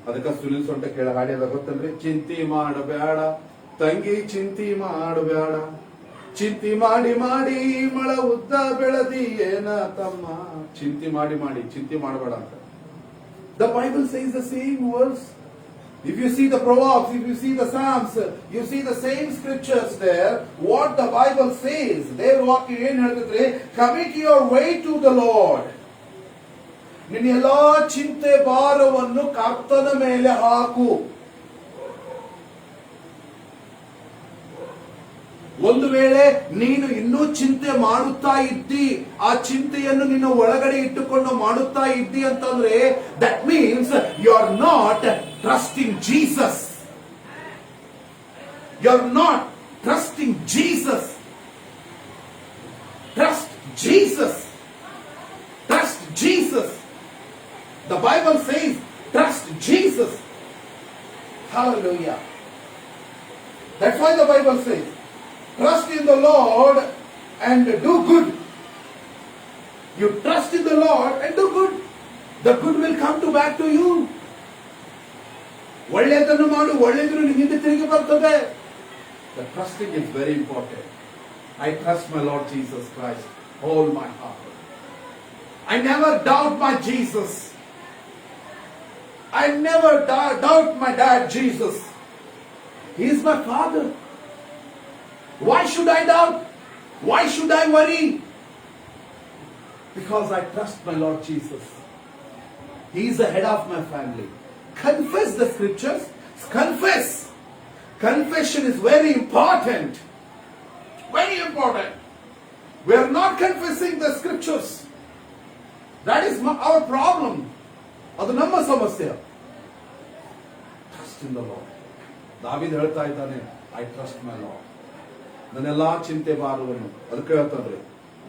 ಅದಕ್ಕೆ ಸುನಿಲ್ ಸೊಂಟ ಕೇಳ ಹಾಡಿ ಅದ ಗೊತ್ತಲ್ರಿ, ಚಿಂತೆ ಮಾಡಬೇಡ ತಂಗಿ, ಚಿಂತೆ ಮಾಡಬೇಡ, ಚಿಂತೆ ಮಾಡಿ ಮಾಡಿ ಮಳ ಉದ್ದ ಬೆಳದಿ ಏನ ತಮ್ಮ. ಚಿಂತೆ ಮಾಡಿ ಚಿಂತೆ ಮಾಡಬೇಡ ಅಂತ. The Bible says the same words. If you see the Proverbs, if you see the Psalms, you see the same scriptures there. What the Bible says, they walk in ಹೇಳ್ತಿದ್ರೆ, commit your way to the Lord. ನಿನ್ನ ಎಲ್ಲಾ ಚಿಂತೆ ಭಾರವನ್ನು ಕರ್ತನ ಮೇಲೆ ಹಾಕು. ಒಂದು ವೇಳೆ ನೀನು ಇನ್ನೂ ಚಿಂತೆ ಮಾಡುತ್ತಾ ಇದ್ದಿ, ಆ ಚಿಂತೆಯನ್ನು ನಿನ್ನ ಒಳಗಡೆ ಇಟ್ಟುಕೊಂಡು ಮಾಡುತ್ತಾ ಇದ್ದಿ ಅಂತಂದ್ರೆ, that means you are not trusting Jesus. You are not trusting Jesus. Trust Jesus. Trust Jesus. The Bible says, trust Jesus. Hallelujah. That's why the Bible says, trust in the Lord and do good. You trust in the Lord and do good. The good will come back to you. ಒಳ್ಳೆಯದನ್ನು ಮಾಡು, ಒಳ್ಳೆಯದು ನಿನ್ನಿಂದ ತಿರುಗಿ ಬರ್ತದೆ. The trusting is very important. I trust my Lord Jesus Christ, all my heart. I never doubt my Jesus. I never doubt my dad Jesus. He is my father. Why should I doubt? Why should I worry? Because I trust my Lord Jesus. He is the head of my family. Confess the scriptures. Confess. Confession is very important. Very important. We are not confessing the scriptures. That is our problem. ಅದು ನಮ್ಮ ಸಮಸ್ಯೆ. Trust in the Lord. ದಾವೀದ ಹೇಳ್ತಾ ಇದ್ದಾನೆ, I trust my Lord. ನನ್ನೆಲ್ಲಾ ಚಿಂತೆ ಭಾರವನ್ನು, ಅದಕ್ಕೆ ಹೇಳ್ತಾನ್ರಿ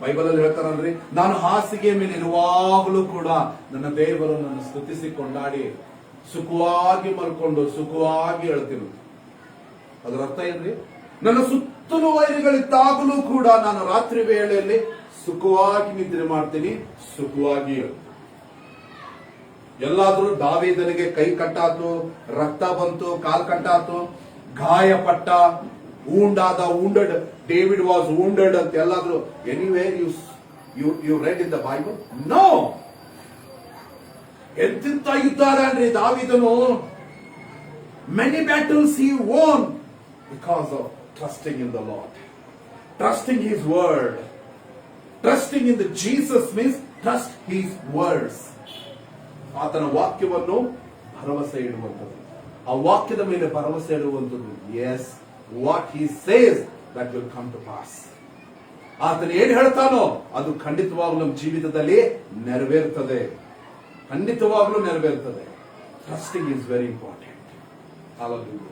ಬೈಬಲ್ ಅಲ್ಲಿ ಹೇಳ್ತಾರಲ್ರಿ, ನಾನು ಹಾಸಿಗೆ ಮೇಲೆ ಇರುವಾಗಲೂ ಕೂಡ ನನ್ನ ದೇವರನ್ನು ಸ್ತುತಿಸಿ ಕೊಂಡಾಡಿ ಸುಖವಾಗಿ ಮಲ್ಕೊಂಡು ಸುಖವಾಗಿ ಹೇಳ್ತೀನಿ. ಅದರ ಅರ್ಥ ಏನ್ರಿ? ನನ್ನ ಸುತ್ತಲೂ ವೈರಿಗಳಿದ್ದಾಗಲೂ ಕೂಡ ನಾನು ರಾತ್ರಿ ವೇಳೆಯಲ್ಲಿ ಸುಖವಾಗಿ ನಿದ್ರೆ ಮಾಡ್ತೀನಿ, ಸುಖವಾಗಿ. ಎಲ್ಲಾದ್ರೂ ದಾವೀದನಿಗೆ ಕೈ ಕಟ್ಟಾತು, ರಕ್ತ ಬಂತು, ಕಾಲ್ ಕಟ್ಟಾತು, ಗಾಯಪಟ್ಟ, wounded, David was wounded ಅಂತ ಎಲ್ಲಾದ್ರೂ, anywhere you You read in the Bible? No. ಎಂತೆಂತ ಯುದ್ಧ ಅಂದ್ರೆ ದಾವೀದನು. Many battles he won because of trusting in the Lord, trusting His word. Trusting in the Jesus means trust His words. ಆತನ ವಾಕ್ಯವನ್ನು ಭರವಸೆ ಇಡುವಂಥದ್ದು, ಆ ವಾಕ್ಯದ ಮೇಲೆ ಭರವಸೆ ಇಡುವಂಥದ್ದು. Yes, what He says that will come to pass. ಆತನು ಏನು ಹೇಳ್ತಾನೋ ಅದು ಖಂಡಿತವಾಗ್ಲೂ ನಮ್ಮ ಜೀವಿತದಲ್ಲಿ ನೆರವೇರ್ತದೆ, ಖಂಡಿತವಾಗ್ಲೂ ನೆರವೇರ್ತದೆ. Trusting is very important. Hallelujah.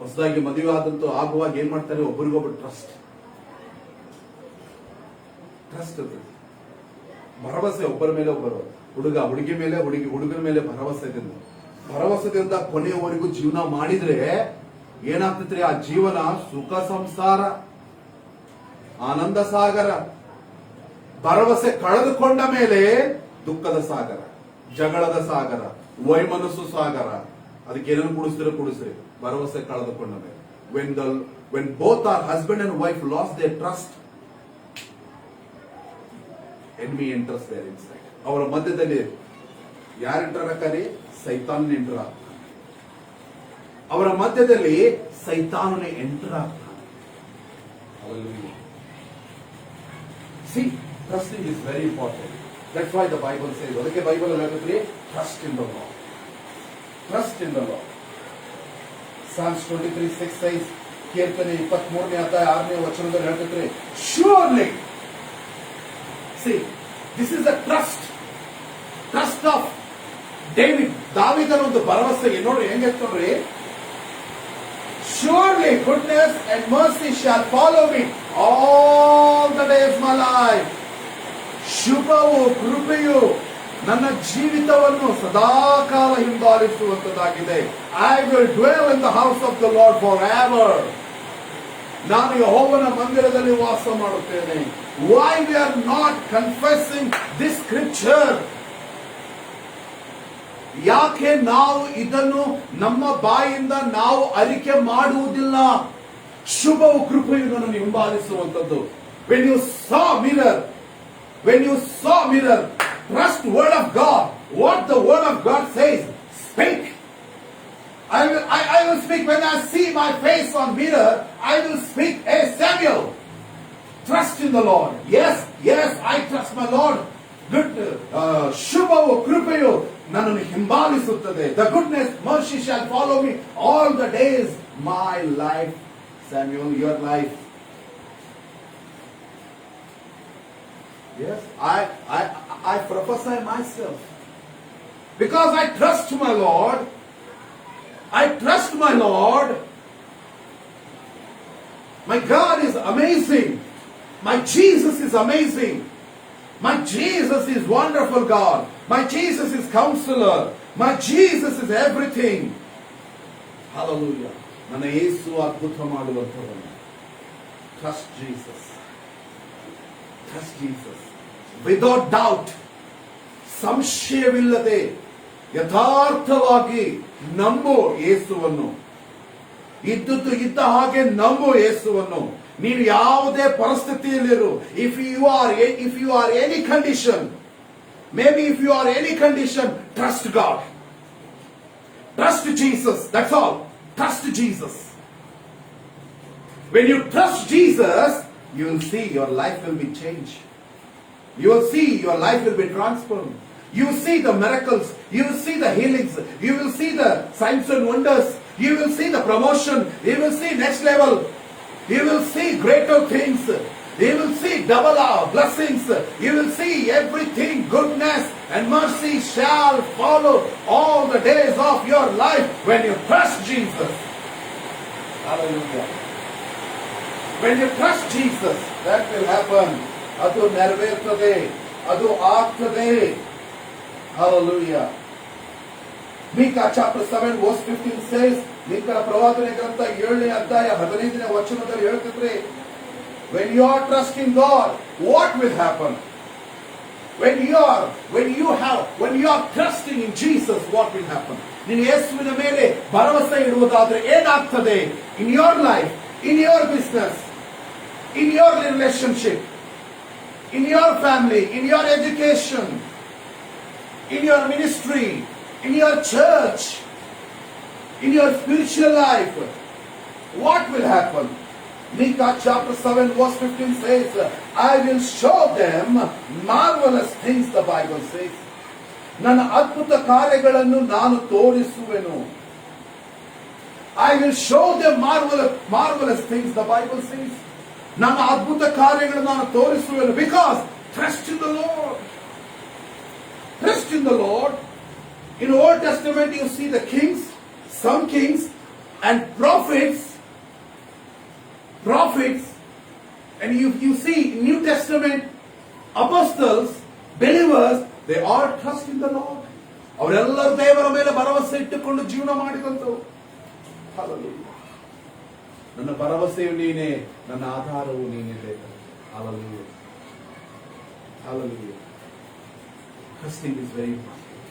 ಹೊಸದಾಗಿ ಮದುವೆ ಆಗುವಾಗ ಏನ್ ಮಾಡ್ತಾರೆ, ಒಬ್ಬರಿಗೊಬ್ಬರು ಟ್ರಸ್ಟ್ ಭರವಸೆ, ಒಬ್ಬರ ಮೇಲೆ ಒಬ್ಬರು, ಹುಡುಗ ಹುಡುಗಿ ಮೇಲೆ, ಹುಡುಗನ ಮೇಲೆ ಭರವಸೆದಿಂದ ಕೊನೆಯವರೆಗೂ ಜೀವನ ಮಾಡಿದ್ರೆ ಏನಾಗ್ತೈತ್ರಿ? ಆ ಜೀವನ ಸುಖ ಸಂಸಾರ, ಆನಂದ ಸಾಗರ. ಭರವಸೆ ಕಳೆದುಕೊಂಡ ಮೇಲೆ ದುಃಖದ ಸಾಗರ, ಜಗಳದ ಸಾಗರ, ವೈಮನಸ್ಸು ಸಾಗರ. ಅದಕ್ಕೆ ಏನೇನು ಕುಡಿಸ್ರಿ ಭರವಸೆ ಕಳೆದುಕೊಂಡ ಮೇಲೆ. When both our husband and wife lost their trust, enemy enters there inside. ಅವರ ಮಧ್ಯದಲ್ಲಿ ಯಾರು ಎಂಟರ್ ಹಾಕಾರಿ? ಸೈತಾನ್ ಎಂಟರ್ ಆಗ್ತಾನೆ. ಅವರ ಮಧ್ಯದಲ್ಲಿ ಸೈತಾನನೇ ಎಂಟರ್ ಆಗ್ತಾನೆ. See, trusting is very important. That's why the Bible says, ಅದಕ್ಕೆ ಬೈಬಲ್ ಅಲ್ಲಿ ಹೇಳ್ತೈತ್ರಿ, trust in the Lord. Trust in the Lord. Psalms 23:6 says, ಕೀರ್ತನೆ 23ನೇ ಅಧ್ಯಾಯ 6ನೇ ವಚನದಲ್ಲಿ ಹೇಳ್ತೈತ್ರಿ, surely. See, this is a trust of David. ದಾವೀದನ ಒಂದು ಭರವಸೆ ನೋಡ್ರಿ ಹೆಂಗೆ ನೋಡ್ರಿ. Surely goodness and mercy shall follow me all the days of my life. ಶುಭವು ಕೃಪೆಯು ನನ್ನ ಜೀವಿತವನ್ನು ಸದಾಕಾಲ ಹಿಂಬಾಲಿಸುವಂತದ್ದಾಗಿದೆ. I will dwell in the house of the Lord forever. ನಾನು ಯೆಹೋವನ ಮಂದಿರದಲ್ಲಿ ವಾಸ ಮಾಡುತ್ತೇನೆ. Why we are not confessing this scripture? ಯಾಕೆ ನಾವು ಇದನ್ನು ನಮ್ಮ ಬಾಯಿಂದ ನಾವು ಅರಿಕೆ ಮಾಡುವುದಿಲ್ಲ? ಶುಭವು ಕೃಪೆಯು ನನ್ನನ್ನು ಹಿಂಬಾಲಿಸುವಂತದ್ದು. When you saw mirror, trust word of God. What the word of God says, speak. I will speak. When I see my face on mirror, I will speak. Hey Samuel, trust in the Lord. Yes, I trust my Lord. Good, ಶುಭವು ಕೃಪೆಯು ನನ್ನನ್ನು ಹಿಂಬಾಲಿಸುತ್ತದೆ. The goodness, mercy shall follow me all the days my life. Samuel, your life. Yes, I prophesy myself because I trust my Lord. My God is amazing. My Jesus is amazing. My Jesus is wonderful God. My Jesus is counselor. My Jesus is everything. Hallelujah. ನನ್ನ ಯೇಸು ಅದ್ಭುತ ಮಾಡುವಂತವನು. Trust Jesus. Without doubt, ಸಂಶಯವಿಲ್ಲದೆ ಯಥಾರ್ಥವಾಗಿ ನಂಬು ಯೇಸುವನ್ನು. ಇದ್ದದ್ದು ಇದ್ದ ಹಾಗೆ ನಂಬು ಯೇಸುವನ್ನು. ನೀವು ಯಾವುದೇ ಪರಿಸ್ಥಿತಿಯಲ್ಲಿರು, if you are any condition, maybe if you are any condition, trust God. Trust Jesus. That's all. Trust Jesus. When you trust Jesus, you will see your life will be changed. You will see your life will be transformed. You will see the miracles. You will see the healings. You will see the signs and wonders. You will see the promotion. You will see next level. You will see greater things. You will see double blessings. You will see everything. Goodness and mercy shall follow all the days of your life when you trust Jesus. Hallelujah. When you trust Jesus, that will happen. ಅದು ನೆರವೇರ್ತದೆ, ಅದು ಆಗ್ತದೆ. Hallelujah. Micah chapter 7 verse 15 says, ಮೀಕನ ಪ್ರವಾದನೆ ಗ್ರಂಥ 7ನೇ ಅಧ್ಯಾಯ 15ನೇ ವಚನದಲ್ಲಿ ಹೇಳ್ತಿದ್ರೆ, when you are trusting God, what will happen? When you are trusting in Jesus, what will happen? ನೀನು ಯೇಸುವಿನ ಮೇಲೆ ಭರವಸೆ ಇಡುವುದಾದ್ರೆ ಏನಾಗ್ತದೆ? In your life, in your business, in your relationship, in your family, in your education, in your ministry, in your church, in your spiritual life, what will happen? Micah chapter 7 verse 15 says, I will show them marvelous things, the Bible says. ನನ್ನ ಅದ್ಭುತ ಕಾರ್ಯಗಳನ್ನು ನಾನು ತೋರಿಸುವೆನು. I will show them marvelous things, the Bible says. ನನ್ನ ಅದ್ಭುತ ಕಾರ್ಯಗಳನ್ನು ನಾನು ತೋರಿಸುವೆನು. Because trust in the Lord. Trust in the Lord. In Old Testament you see the kings, some kings and prophets, and you see New Testament apostles, believers, they all trust in the Lord. ಅವರೆಲ್ಲರೂ ದೇವರ ಮೇಲೆ ಭರವಸೆ ಇಟ್ಟುಕೊಂಡು ಜೀವನ ಮಾಡಿದಂತರು. Hallelujah. ನನ್ನ ಭರವಸೆಯು ನೀನೇ, ನನ್ನ ಆಧಾರವು ನೀನೇ ದೇವರು. Hallelujah. Hallelujah. Trusting is very important.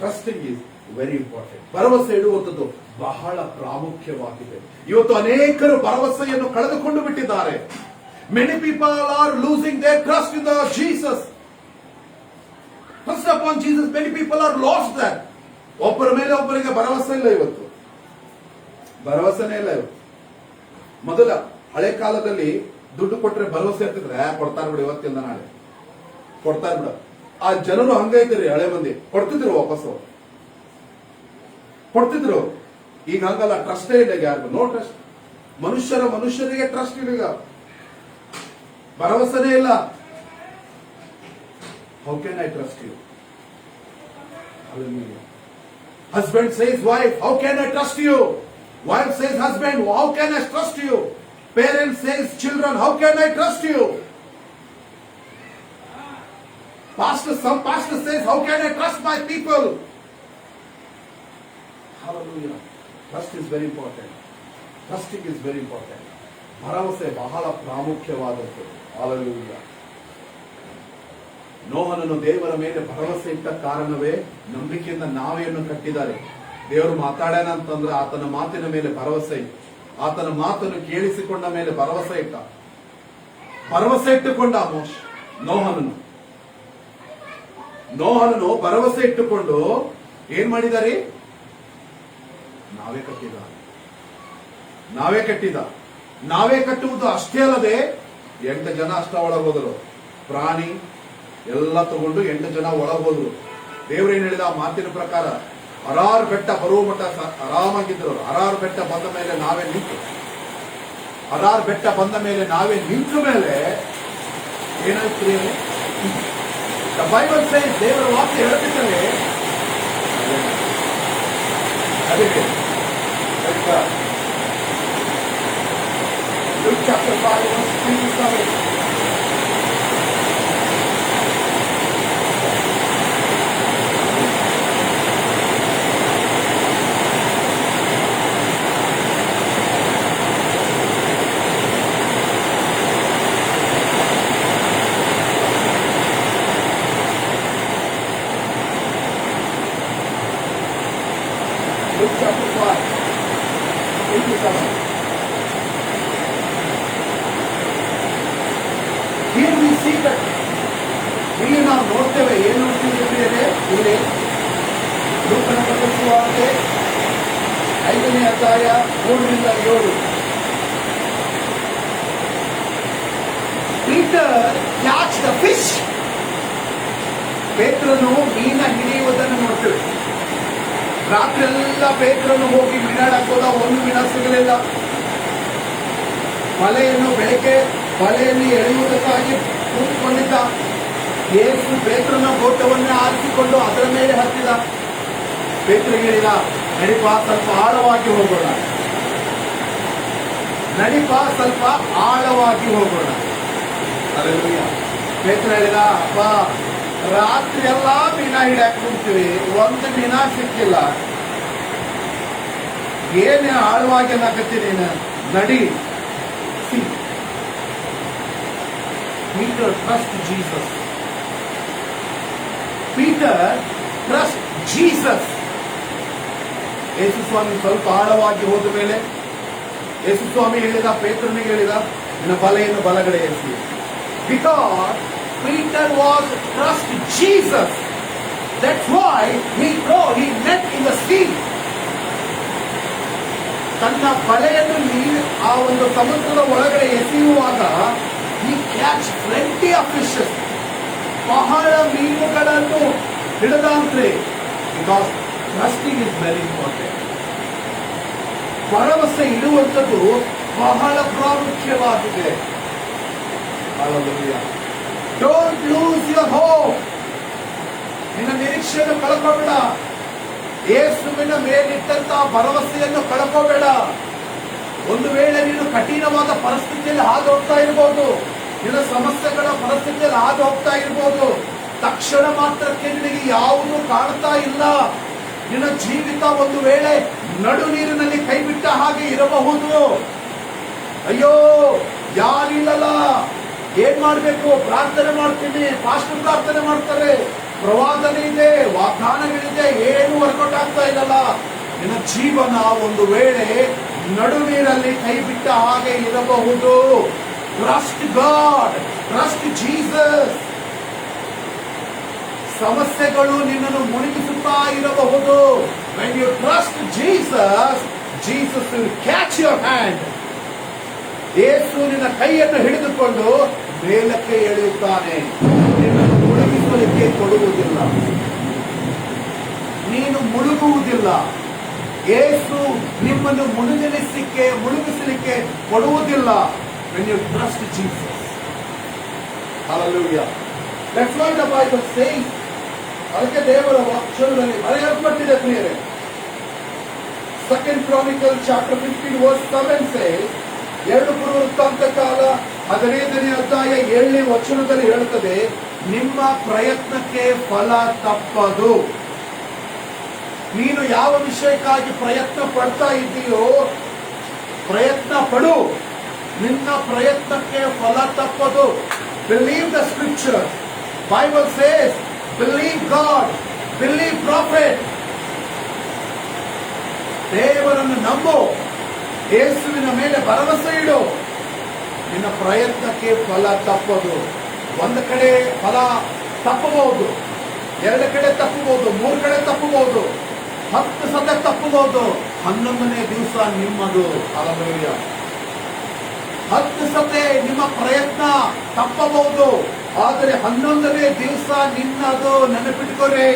Trusting is very important. ಭರವಸೆ ಇಡುವಂಥದ್ದು ಬಹಳ ಪ್ರಾಮುಖ್ಯವಾಗಿದೆ. ಇವತ್ತು ಅನೇಕರು ಭರವಸೆಯನ್ನು ಕಳೆದುಕೊಂಡು ಬಿಟ್ಟಿದ್ದಾರೆ. Many people are losing their trust in the Jesus. Trust upon Jesus. Many people are lost that. ಒಬ್ಬರ ಮೇಲೆ ಒಬ್ಬರಿಗೆ ಭರವಸೆ ಇಲ್ಲ ಇವತ್ತು. ಭರವಸೆನೇ ಇಲ್ಲ ಇವತ್ತು. ಮೊದಲ ಹಳೆ ಕಾಲದಲ್ಲಿ ದುಡ್ಡು ಕೊಟ್ರೆ ಭರವಸೆ ಇರ್ತಿದ್ರೆ ಕೊಡ್ತಾರೆ ಬಿಡು, ಇವತ್ತಿಂದ ನಾಳೆ ಕೊಡ್ತಾರೆ ಬಿಡು. ಆ ಜನರು ಹಂಗೈತಿರಿ, ಹಳೆ ಮಂದಿ ಕೊಡ್ತಿದ್ರು, ವಾಪಸ್ಸು ಕೊಡ್ತಿದ್ರು. ಈಗ ಹಂಗಲ್ಲ, ಟ್ರಸ್ಟೇ ಇಲ್ಲ ಯಾರಿಗೂ. No trust. ಮನುಷ್ಯರಿಗೆ ಟ್ರಸ್ಟ್ ಇಲ್ಲ, ಈಗ ಭರವಸೆನೇ ಇಲ್ಲ. How can I trust you? Hallelujah. Husband says wife, how can I trust you? Wife says husband, how can I trust you? Parents says children, how can I trust you? Some pastor says, how can I trust my people? Hallelujah. Trust is very important. Trusting is very important. ಭರವಸೆ ಬಹಳ ಪ್ರಾಮುಖ್ಯವಾದದ್ದು. Hallelujah. ನೋಹನನ್ನು ದೇವರ ಮೇಲೆ ಭರವಸೆ ಇಟ್ಟ ಕಾರಣವೇ ನಂಬಿಕೆಯಿಂದ ನಾವೆಯನ್ನು ಕಟ್ಟಿದ್ದಾರೆ. ದೇವರು ಮಾತಾಡ್ಯಾನ ಅಂತಂದ್ರೆ ಆತನ ಮಾತಿನ ಮೇಲೆ ಭರವಸೆ ಇಟ್ಟು, ಆತನ ಮಾತನ್ನು ಕೇಳಿಸಿಕೊಂಡ ಮೇಲೆ ಭರವಸೆ ಇಟ್ಟ. ಭರವಸೆ ಇಟ್ಟುಕೊಂಡ ನೋಹನನ್ನು ಭರವಸೆ ಇಟ್ಟುಕೊಂಡು ಏನ್ ಮಾಡಿದಾರೆ? ನಾವೇ ಕಟ್ಟುವುದು ಅಷ್ಟೇ ಅಲ್ಲದೆ 8 ಜನ ಅಷ್ಟ ಒಳಗೋದರು. ಪ್ರಾಣಿ ಎಲ್ಲ ತಗೊಂಡು 8 ಜನ ಒಳಗೋದ್ರು. ದೇವರೇನ್ ಹೇಳಿದ ಆ ಮಾತಿನ ಪ್ರಕಾರ ಅರಾರ್ ಬೆಟ್ಟ ಬರುವ ಮಟ್ಟ ಆರಾಮಾಗಿದ್ರು. ಅರಾರ್ ಬೆಟ್ಟ ಬಂದ ಮೇಲೆ ನಿಂತ ಮೇಲೆ ಏನಾಯ್ತು? ಬೈಬಲ್ ಸೈನ್ಸ್ ದೇವರ ವಾಕ್ಯ ಹೇಳ್ತಿದ್ದಾರೆ. Luke chapter 5 verse 3-7. Luke chapter 5, 3-7. Here we see that ಇಲ್ಲಿ ನಾವು ನೋಡ್ತೇವೆ. ಏನು ನೋಡ್ತೀವಿ ಇಲ್ಲಿ? ಲೂಕನ ಸುವಾರ್ತೆ 5ನೇ ಅಧ್ಯಾಯ 3-7. Peter catch the fish. ಪೇತ್ರನು ಮೀನ ಹಿಡಿಯುವುದನ್ನು ನೋಡ್ತೇವೆ. ರಾತ್ರಿ ಎಲ್ಲ ಪೇತ್ರನು ಹೋಗಿ ಮೀನಾಡಕ್ ಹೋದ, ಒಂದು ಮೀನ ಸಿಗಲಿಲ್ಲ. ಬಲೆಯಲ್ಲಿ ಎಳೆಯುವುದಕ್ಕಾಗಿ ಕೂತ್ಕೊಂಡಿದ್ದ. ಯೇಸು ಪೇತ್ರನ ಬೋಟವನ್ನೇ ಆರಿಸಿಕೊಂಡು ಅದರ ಮೇಲೆ ಹತ್ತಿದ. ಪೇತ್ರ ಹೇಳಿದ, ನಡಿಪ ಸ್ವಲ್ಪ ಆಳವಾಗಿ ಹೋಗೋಣ. ಹಲ್ಲೆಲೂಯಾ. ಪೇತ್ರ ಹೇಳಿದ, ಅಪ್ಪ ರಾತ್ರಿ ಎಲ್ಲಾ ಮೀನ ಹಿಡಿಯಾಕ್ ಕುಂತೀವಿ, ಒಂದು ಮೀನ ಸಿಕ್ಕಿಲ್ಲ. ಏನೇ ಆಳವಾಗಿ ಅನ್ನಕತ್ತೀನಿ, ನಡಿ. Peter trust Jesus. ಯೇಸು ಸ್ವಾಮಿ ಸ್ವಲ್ಪ ಆಳವಾಗಿ ಹೋದ ಮೇಲೆ ಯೇಸು ಸ್ವಾಮಿ ಹೇಳಿದ, ಪೇತ್ರನಿಗೆ ಹೇಳಿದ, ನಿನ್ನ ಬಲೆಯನ್ನು ಬಲಗಡೆ AC. Because Peter was trust Jesus. That's why he met in the sea. ತನ್ನ ಬಲೆಯನ್ನು ಆ ಒಂದು ಸಮುದ್ರದ ಒಳಗಡೆ ಎಸೆಯುವಾಗ he catch plenty of fishes. ಬಹಳ ಮೀನುಗಳನ್ನು ಹಿಡಿದಂತೆ. Because trusting is very important. ಭರವಸೆ ಇಡುವಂಥದ್ದು ಬಹಳ ಪ್ರಾಮುಖ್ಯವಾಗಿದೆ. Hallelujah. Don't lose your hope. ನಿನ್ನ ನಿರೀಕ್ಷೆಯನ್ನು ಕಳ್ಕೋಬೇಡ. ಯೇಸುವಿನ ಮೇಲಿಟ್ಟಂತಹ ಭರವಸೆಯನ್ನು ಕಳ್ಕೋಬೇಡ. ಒಂದು ವೇಳೆ ನೀನು ಕಠಿಣವಾದ ಪರಿಸ್ಥಿತಿಯಲ್ಲಿ ಹಾದು ಹೋಗ್ತಾ ಇರಬಹುದು, ನಿನ್ನ ಸಮಸ್ಯೆಗಳ ಪರಿಸ್ಥಿತಿಯಲ್ಲಿ ಹಾದು ಹೋಗ್ತಾ ಇರಬಹುದು. ತಕ್ಷಣ ಮಾತ್ರಕ್ಕೆ ನಿನಗೆ ಯಾವುದು ಕಾಣ್ತಾ ಇಲ್ಲ. ನಿನ್ನ ಜೀವಿತ ಒಂದು ವೇಳೆ ನಡು ನೀರಿನಲ್ಲಿ ಕೈ ಬಿಟ್ಟ ಹಾಗೆ ಇರಬಹುದು. ಅಯ್ಯೋ, ಯಾರಿಲ್ಲಲ್ಲ, ಏನ್ ಮಾಡ್ಬೇಕು? ಪ್ರಾರ್ಥನೆ ಮಾಡ್ತೀನಿ, ಪಾಸ್ಟರ್ ಪ್ರಾರ್ಥನೆ ಮಾಡ್ತಾರೆ, ಪ್ರವಾದನೆ ಇದೆ, ವಾಗ್ದಾನಗಳಿದೆ, ಏನು ವರ್ಕೌಟ್ ಆಗ್ತಾ ಇಲ್ಲಲ್ಲ. ನಿನ್ನ ಜೀವನ ಒಂದು ವೇಳೆ ನಡು ನೀರಲ್ಲಿ ಕೈ ಬಿಟ್ಟ ಹಾಗೆ ಇರಬಹುದು. Trust god, trust Jesus. ಸಮಸ್ಯೆಗಳು ನಿನ್ನನ್ನು ಮುಳುಗಿಸುತ್ತಾ ಇರಬಹುದು. When you trust Jesus, Jesus will catch your hand. ಯೇಸು ನಿನ್ನ ಕೈಯನ್ನು ಹಿಡಿದುಕೊಂಡು ಮೇಲಕ್ಕೆ ಎಳೆಯುತ್ತಾನೆ. ನಿನ್ನನ್ನು ಮುಳುಗಿಸಲಿಕ್ಕೆ ಕೊಡುವುದಿಲ್ಲ, ನೀನು ಮುಳುಗುವುದಿಲ್ಲ. ಯೇಸು ನಿಮ್ಮನ್ನು ಮುಳುಗಿಸಲಿಕ್ಕೆ ಕೊಡುವುದಿಲ್ಲ. When you trust Jesus. Hallelujah. That's why the Bible says. ಅದಕ್ಕೆ ದೇವರ ವಾಕ್ಯದಲ್ಲಿ ಬರೆಯಲ್ಪಟ್ಟಿದೆ ಪ್ರಿಯರೇ. 2 Chronicles chapter 15 verse 7 says, 2 ಪುನರುತ್ಥಾನ ಕಾಲ 15ನೇ ಅಧ್ಯಾಯ 7ನೇ ವಚನದಲ್ಲಿ ಹೇಳುತ್ತದೆ, ನಿಮ್ಮ ಪ್ರಯತ್ನಕ್ಕೆ ಫಲ ತಪ್ಪದು. ನೀನು ಯಾವ ವಿಷಯಕ್ಕಾಗಿ ಪ್ರಯತ್ನ ಪಡ್ತಾ ಇದ್ದೀಯೋ ಪ್ರಯತ್ನ ಪಡು, ನಿನ್ನ ಪ್ರಯತ್ನಕ್ಕೆ ಫಲ ತಪ್ಪದು. Believe the scripture. Bible says, believe God, believe prophet. ದೇವರನ್ನು ನಂಬು, ಯೇಸುವಿನ ಮೇಲೆ ಭರವಸೆ ಇಡು, ನಿನ್ನ ಪ್ರಯತ್ನಕ್ಕೆ ಫಲ ತಪ್ಪದು. ಒಂದು ಕಡೆ ಫಲ ತಪ್ಪಬಹುದು, 2 ಕಡೆ ತಪ್ಪಬಹುದು, 3 ಕಡೆ ತಪ್ಪಬಹುದು, 10 ಸಲ ತಪ್ಪಬಹುದು. 11ನೇ ದಿವಸ ನಿಮ್ಮದು. ಹಲ್ಲೆಲೂಯಾ. 10 ಸತೆ ನಿಮ್ಮ ಪ್ರಯತ್ನ ತಪ್ಪಬಹುದು, ಆದರೆ 11ನೇ ದಿವಸ ನಿನ್ನದು. ನೆನಪಿಟ್ಕೊರಿ,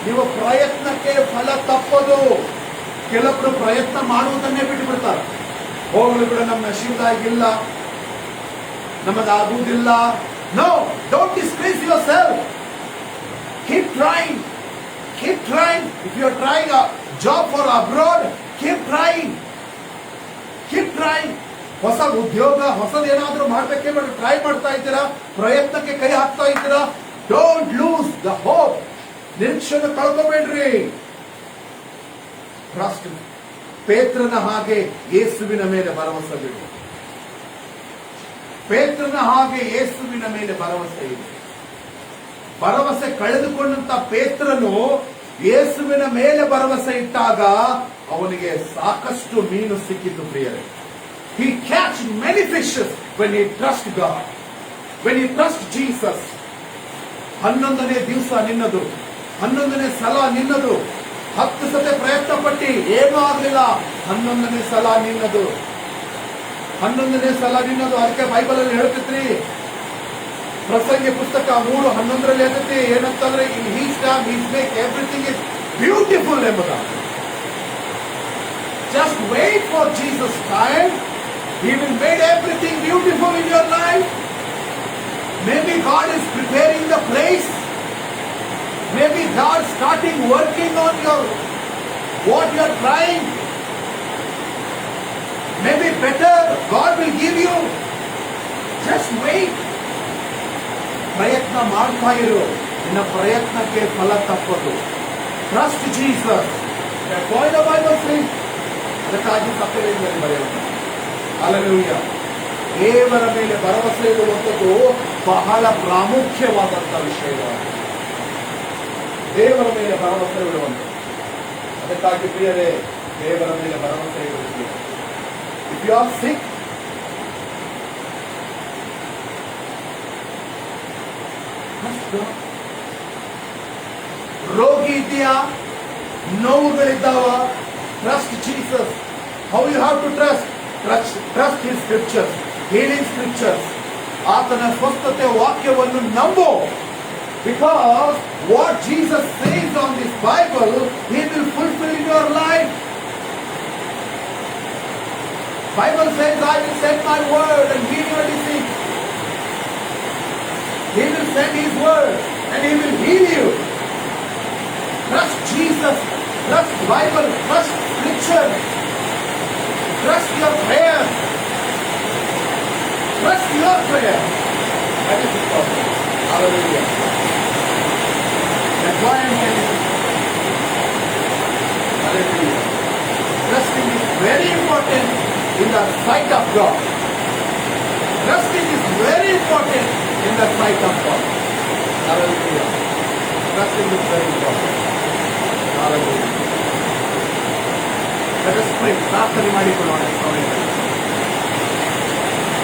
ನೀವು ಪ್ರಯತ್ನಕ್ಕೆ ಫಲ ತಪ್ಪದು. ಕೆಲವರು ಪ್ರಯತ್ನ ಮಾಡುವುದನ್ನೇ ಬಿಟ್ಟು ಬಿಡ್ತಾರೆ. ಹೋಗಲಿ ಬಿಡ, ನಮ್ಮ ನಶೀಬಾಗಿಲ್ಲ, ನಮಗಾಗುವುದಿಲ್ಲ. No, don't dispraise yourself. Keep trying, keep trying. If you are trying a job for abroad, keep trying, keep trying. ಹೊಸ ಉದ್ಯೋಗ, ಹೊಸದೇನಾದ್ರೂ ಮಾಡ್ಬೇಕೆ ಟ್ರೈ ಮಾಡ್ತಾ ಇದ್ದೀರಾ, ಪ್ರಯತ್ನಕ್ಕೆ ಕೈ ಹಾಕ್ತಾ ಇದ್ದೀರಾ. Don't lose the hope. ನಿರೀಕ್ಷೆಯನ್ನು ಕಳ್ಕೋಬೇಡ್ರಿ. ಟ್ರಸ್ಟ್. ಪೇತ್ರನ ಹಾಗೆ ಯೇಸುವಿನ ಮೇಲೆ ಭರವಸೆ ಬಿಡು. ಪೇತ್ರನ ಹಾಗೆ ಯೇಸುವಿನ ಮೇಲೆ ಭರವಸೆ ಇದೆ. ಭರವಸೆ ಕಳೆದುಕೊಂಡಂತ ಪೇತ್ರನು ಯೇಸುವಿನ ಮೇಲೆ ಭರವಸೆ ಇಟ್ಟಾಗ ಅವನಿಗೆ ಸಾಕಷ್ಟು ಮೀನು ಸಿಕ್ಕಿತು ಪ್ರಿಯರೇ. He catch many fishes when he trust God, when he trust Jesus. 11ನೇ ದಿವಸ ನಿನ್ನದು, 11ನೇ ಸಲ ನಿನ್ನದು. 10 ಸತೆ ಪ್ರಯತ್ನ ಪಟ್ಟಿ ಏನೂ ಆಗಲಿಲ್ಲ, 11ನೇ ಸಲ ನಿನ್ನದು, 11ನೇ ಸಲ ನಿನ್ನದು. ಅದಕ್ಕೆ ಬೈಬಲ್ ಅಲ್ಲಿ ಹೇಳ್ತಿದ್ರಿ, ಪ್ರಸಂಗಿ ಪುಸ್ತಕ 3:11 ಹೇಳ್ತೈತಿ, ಏನಂತಂದ್ರೆ in his time he make everything is beautiful ಎಂಬುದ. Just wait for Jesus' time. He will make everything beautiful in your life. Maybe God is preparing the place. Maybe God starting working on what you are trying. Maybe better God will give you. Just wait. ಪ್ರಯತ್ನ ಮಾಡ್ತಾ ಇರು, ನಿನ್ನ ಪ್ರಯತ್ನಕ್ಕೆ ಫಲ ತಪ್ಪದು. Trust Jesus. That's why the Bible says. ಅದಕ್ಕಾಗಿ ಸತ್ಯವೇದದಲ್ಲಿ ಬರೆಯುತ್ತೆ. Hallelujah. ದೇವರ ಮೇಲೆ ಭರವಸೆ ಇಡುವಂಥದ್ದು ಬಹಳ ಪ್ರಾಮುಖ್ಯವಾದಂತಹ ವಿಷಯವಾಗಿದೆ. ದೇವರ ಮೇಲೆ ಭರವಸೆ ಇಡುವಂಥದ್ದು. ಅದಕ್ಕಾಗಿ ಪ್ರಿಯರೇ, ದೇವರ ಮೇಲೆ ಭರವಸೆ ಇಡುತ್ತೀವಿ. If you are sick, trust God. ರೋಗಿ ಇದೆಯಾ, ನೋವುಗಳಿದ್ದಾವ, trust Jesus. How you have to trust his scriptures, healing scriptures. ಆತನ ಸ್ವಸ್ಥತೆ ವಾಕ್ಯವನ್ನು ನಂಬು. Because what Jesus says on this Bible, he will fulfill in your life. Bible says, I will send my word and heal your disease. He will send his word and he will heal you. Trust Jesus, trust Bible, trust scripture, trust your prayer, trust your prayer. That is important. Hallelujah. That's why I am telling you. Hallelujah. Trusting is very important in the sight of God. Trusting is very important in the sight of God. Hallelujah. Trusting is very important. Hallelujah. Let us pray. ಪ್ರಾರ್ಥನೆ ಮಾಡಿಕೊಳ್ಳೋಣ ಸಮಯದಲ್ಲಿ.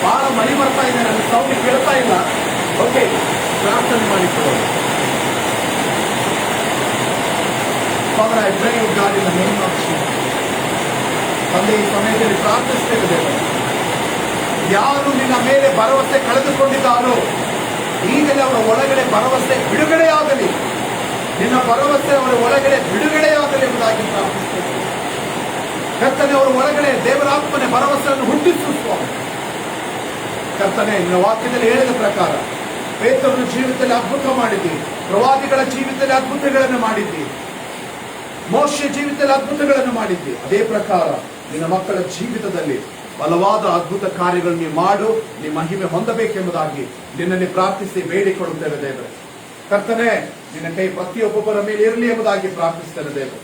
ಬಹಳ ಮಳೆ ಬರ್ತಾ ಇದೆ, ನನ್ನ sound ಕೇಳ್ತಾ ಇಲ್ಲ. ಓಕೆ, ಪ್ರಾರ್ಥನೆ ಮಾಡಿಕೊಳ್ಳೋಣ. Father, I pray you God in the name of Jesus. ತಂದೆ, ಈ ಸಮಯದಲ್ಲಿ ಪ್ರಾರ್ಥಿಸ್ತೇವೆ. ಯಾರು ನಿನ್ನ ಮೇಲೆ ಭರವಸೆ ಕಳೆದುಕೊಂಡಿದ್ದಾರೋ ಈಗಲೇ ಅವರ ಒಳಗಡೆ ಭರವಸೆ ಬಿಡುಗಡೆಯಾಗಲಿ. ನಿನ್ನ ಭರವಸೆ ಅವರ ಒಳಗಡೆ ಬಿಡುಗಡೆಯಾಗಲಿ ಎಂಬುದಾಗಿ ಪ್ರಾರ್ಥಿಸ್ತೇವೆ. ಕರ್ತನೆ, ಅವರ ಒಳಗಡೆ ದೇವರಾತ್ಮನೆ ಭರವಸೆಯನ್ನು ಹುಟ್ಟಿಸು ಸ್ವಾಮಿ. ಕರ್ತನೆ, ನಿನ್ನ ವಾಕ್ಯದಲ್ಲಿ ಹೇಳಿದ ಪ್ರಕಾರ ಪೇತ್ರನ ಜೀವಿತದಲ್ಲಿ ಅದ್ಭುತ ಮಾಡಿದ್ದಿ, ಪ್ರವಾದಿಗಳ ಜೀವಿತದಲ್ಲಿ ಅದ್ಭುತಗಳನ್ನು ಮಾಡಿದ್ದಿ, ಮೋಶೆ ಜೀವಿತದಲ್ಲಿ ಅದ್ಭುತಗಳನ್ನು ಮಾಡಿದ್ದಿ. ಅದೇ ಪ್ರಕಾರ ನಿನ್ನ ಮಕ್ಕಳ ಜೀವಿತದಲ್ಲಿ ಬಲವಾದ ಅದ್ಭುತ ಕಾರ್ಯಗಳನ್ನು ನೀವು ಮಾಡು, ನಿಮ್ಮ ಮಹಿಮೆ ಹೊಂದಬೇಕೆಂಬುದಾಗಿ ನಿನ್ನನ್ನು ಪ್ರಾರ್ಥಿಸಿ ಬೇಡಿಕೊಳ್ಳುತ್ತೇವೆ ದೇವರೇ. ಕರ್ತನೆ, ನಿನ್ನ ಕೈ ಪ್ರತಿಯೊಬ್ಬೊಬ್ಬರ ಮೇಲೆ ಇರಲಿ ಎಂಬುದಾಗಿ ಪ್ರಾರ್ಥಿಸ್ತೇನೆ ದೇವರು.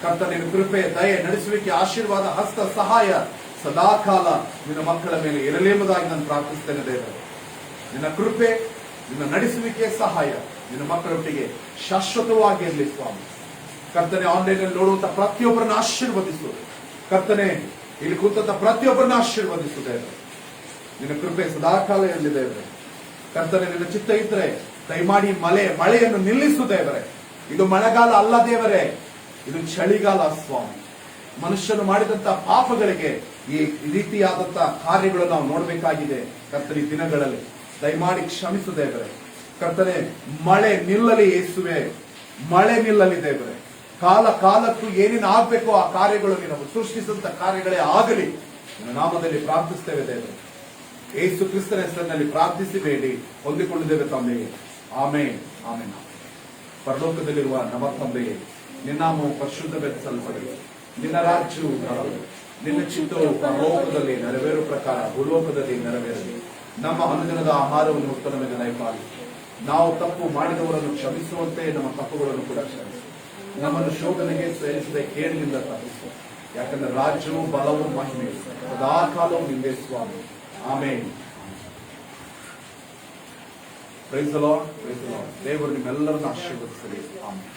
ಕರ್ತನೆ, ನಿನ್ನ ಕೃಪೆ, ದಯೆ, ನಡೆಸುವಿಕೆ, ಆಶೀರ್ವಾದ, ಹಸ್ತ, ಸಹಾಯ ಸದಾಕಾಲ ನಿನ್ನ ಮಕ್ಕಳ ಮೇಲೆ ಇರಲಿ ಎಂಬುದಾಗಿ ನಾನು ಪ್ರಾರ್ಥಿಸ್ತೇನೆ ದೇವರು. ನಿನ್ನ ಕೃಪೆ, ನಿನ್ನ ನಡೆಸುವಿಕೆ, ಸಹಾಯ ನಿನ್ನ ಮಕ್ಕಳೊಟ್ಟಿಗೆ ಶಾಶ್ವತವಾಗಿ ಇರಲಿ ಸ್ವಾಮಿ. ಕರ್ತನೆ, ಆನ್ಲೈನ್ ಅಲ್ಲಿ ನೋಡುವಂತ ಪ್ರತಿಯೊಬ್ಬರನ್ನ ಆಶೀರ್ವದಿಸು. ಕರ್ತನೆ, ಇಲ್ಲಿ ಕೂತಂತ ಪ್ರತಿಯೊಬ್ಬರನ್ನ ಆಶೀರ್ವದಿಸು ದೇವರು. ನಿನ್ನ ಕೃಪೆ ಸದಾಕಾಲ ಇರಲಿ ದೇವರೇ. ಕರ್ತನೆ, ನಿನ್ನ ಚಿತ್ತ ಇದ್ರೆ ದಯಮಾಡಿ ಮಳೆಯನ್ನು ನಿಲ್ಲಿಸು ದೇವರೇ. ಇದು ಮಳೆಗಾಲ ಅಲ್ಲ ದೇವರೇ, ಇದು ಚಳಿಗಾಲ ಸ್ವಾಮಿ. ಮನುಷ್ಯನು ಮಾಡಿದಂತ ಪಾಪಗಳಿಗೆ ಈ ರೀತಿಯಾದಂತ ಕಾರ್ಯಗಳು ನಾವು ನೋಡಬೇಕಾಗಿದೆ. ಕರ್ತನೆ, ದಿನಗಳಲ್ಲಿ ದಯಮಾಡಿ ಕ್ಷಮಿಸು ದೇವರೇ. ಕರ್ತನೆ, ಮಳೆ ನಿಲ್ಲಲಿ ಯೇಸುವೆ, ಮಳೆ ನಿಲ್ಲಲಿ ದೇವರೇ. ಕಾಲಕ್ಕೂ ಏನೇನು ಆಗ್ಬೇಕೋ ಆ ಕಾರ್ಯಗಳು ನೀವು ಸೃಷ್ಟಿಸಿದಂತ ಕಾರ್ಯಗಳೇ ಆಗಲಿ. ನನ್ನ ನಾಮದಲ್ಲಿ ಪ್ರಾರ್ಥಿಸ್ತೇವೆ ದೇವರೇ. ಯೇಸು ಕ್ರಿಸ್ತನ ಹೆಸರಿನಲ್ಲಿ ಪ್ರಾರ್ಥಿಸಿ ಬೇಡಿ ಹೊಂದಿಕೊಂಡಿದ್ದೇವೆ ತಂದೆಯೇ. ಆಮೇನ್, ಆಮೇನ್. ಪರಲೋಕದಲ್ಲಿರುವ ನಮ್ಮ ತಂದೆಯೇ, ನಿನ್ನ ನಾಮವು ಪರಿಶುದ್ಧವೆನಿಸಲ್ಪಡಲಿ. ನಿನ್ನ ರಾಜ್ಯವು ಬರಲಿ. ನಿನ್ನ ಚಿತ್ತವು ಪರಲೋಕದಲ್ಲಿ ನೆರವೇರುವ ಪ್ರಕಾರ ಭೂಲೋಕದಲ್ಲಿ ನೆರವೇರಲಿ. ನಮ್ಮ ಅನುದಿನದ ಆಹಾರವನ್ನು ಉತ್ತಮವಾಗಿ ದಯಪಾಲಿಸಿ. ನಾವು ತಪ್ಪು ಮಾಡಿದವರನ್ನು ಕ್ಷಮಿಸುವಂತೆ ನಮ್ಮ ತಪ್ಪುಗಳನ್ನು ಕೂಡ ಕ್ಷಮಿಸಿ. ನಮ್ಮನ್ನು ಶೋಧನೆಗೆ ಸೇರಿಸದೆ ಕೇಳಿನಿಂದ ತಪ್ಪಿಸು. ಯಾಕಂದ್ರೆ ರಾಜ್ಯವು, ಬಲವು, ಮಹಿಮೆ ಸದಾಕಾಲವು ನಿಂದೆ ಸ್ವಾಮಿ. Amen. Praise the Lord, praise the Lord. ದೇವರು ನಿಮ್ಮೆಲ್ಲರನ್ನು ಆಶೀರ್ವದಿಸಲಿ. ಆಮೇನ್.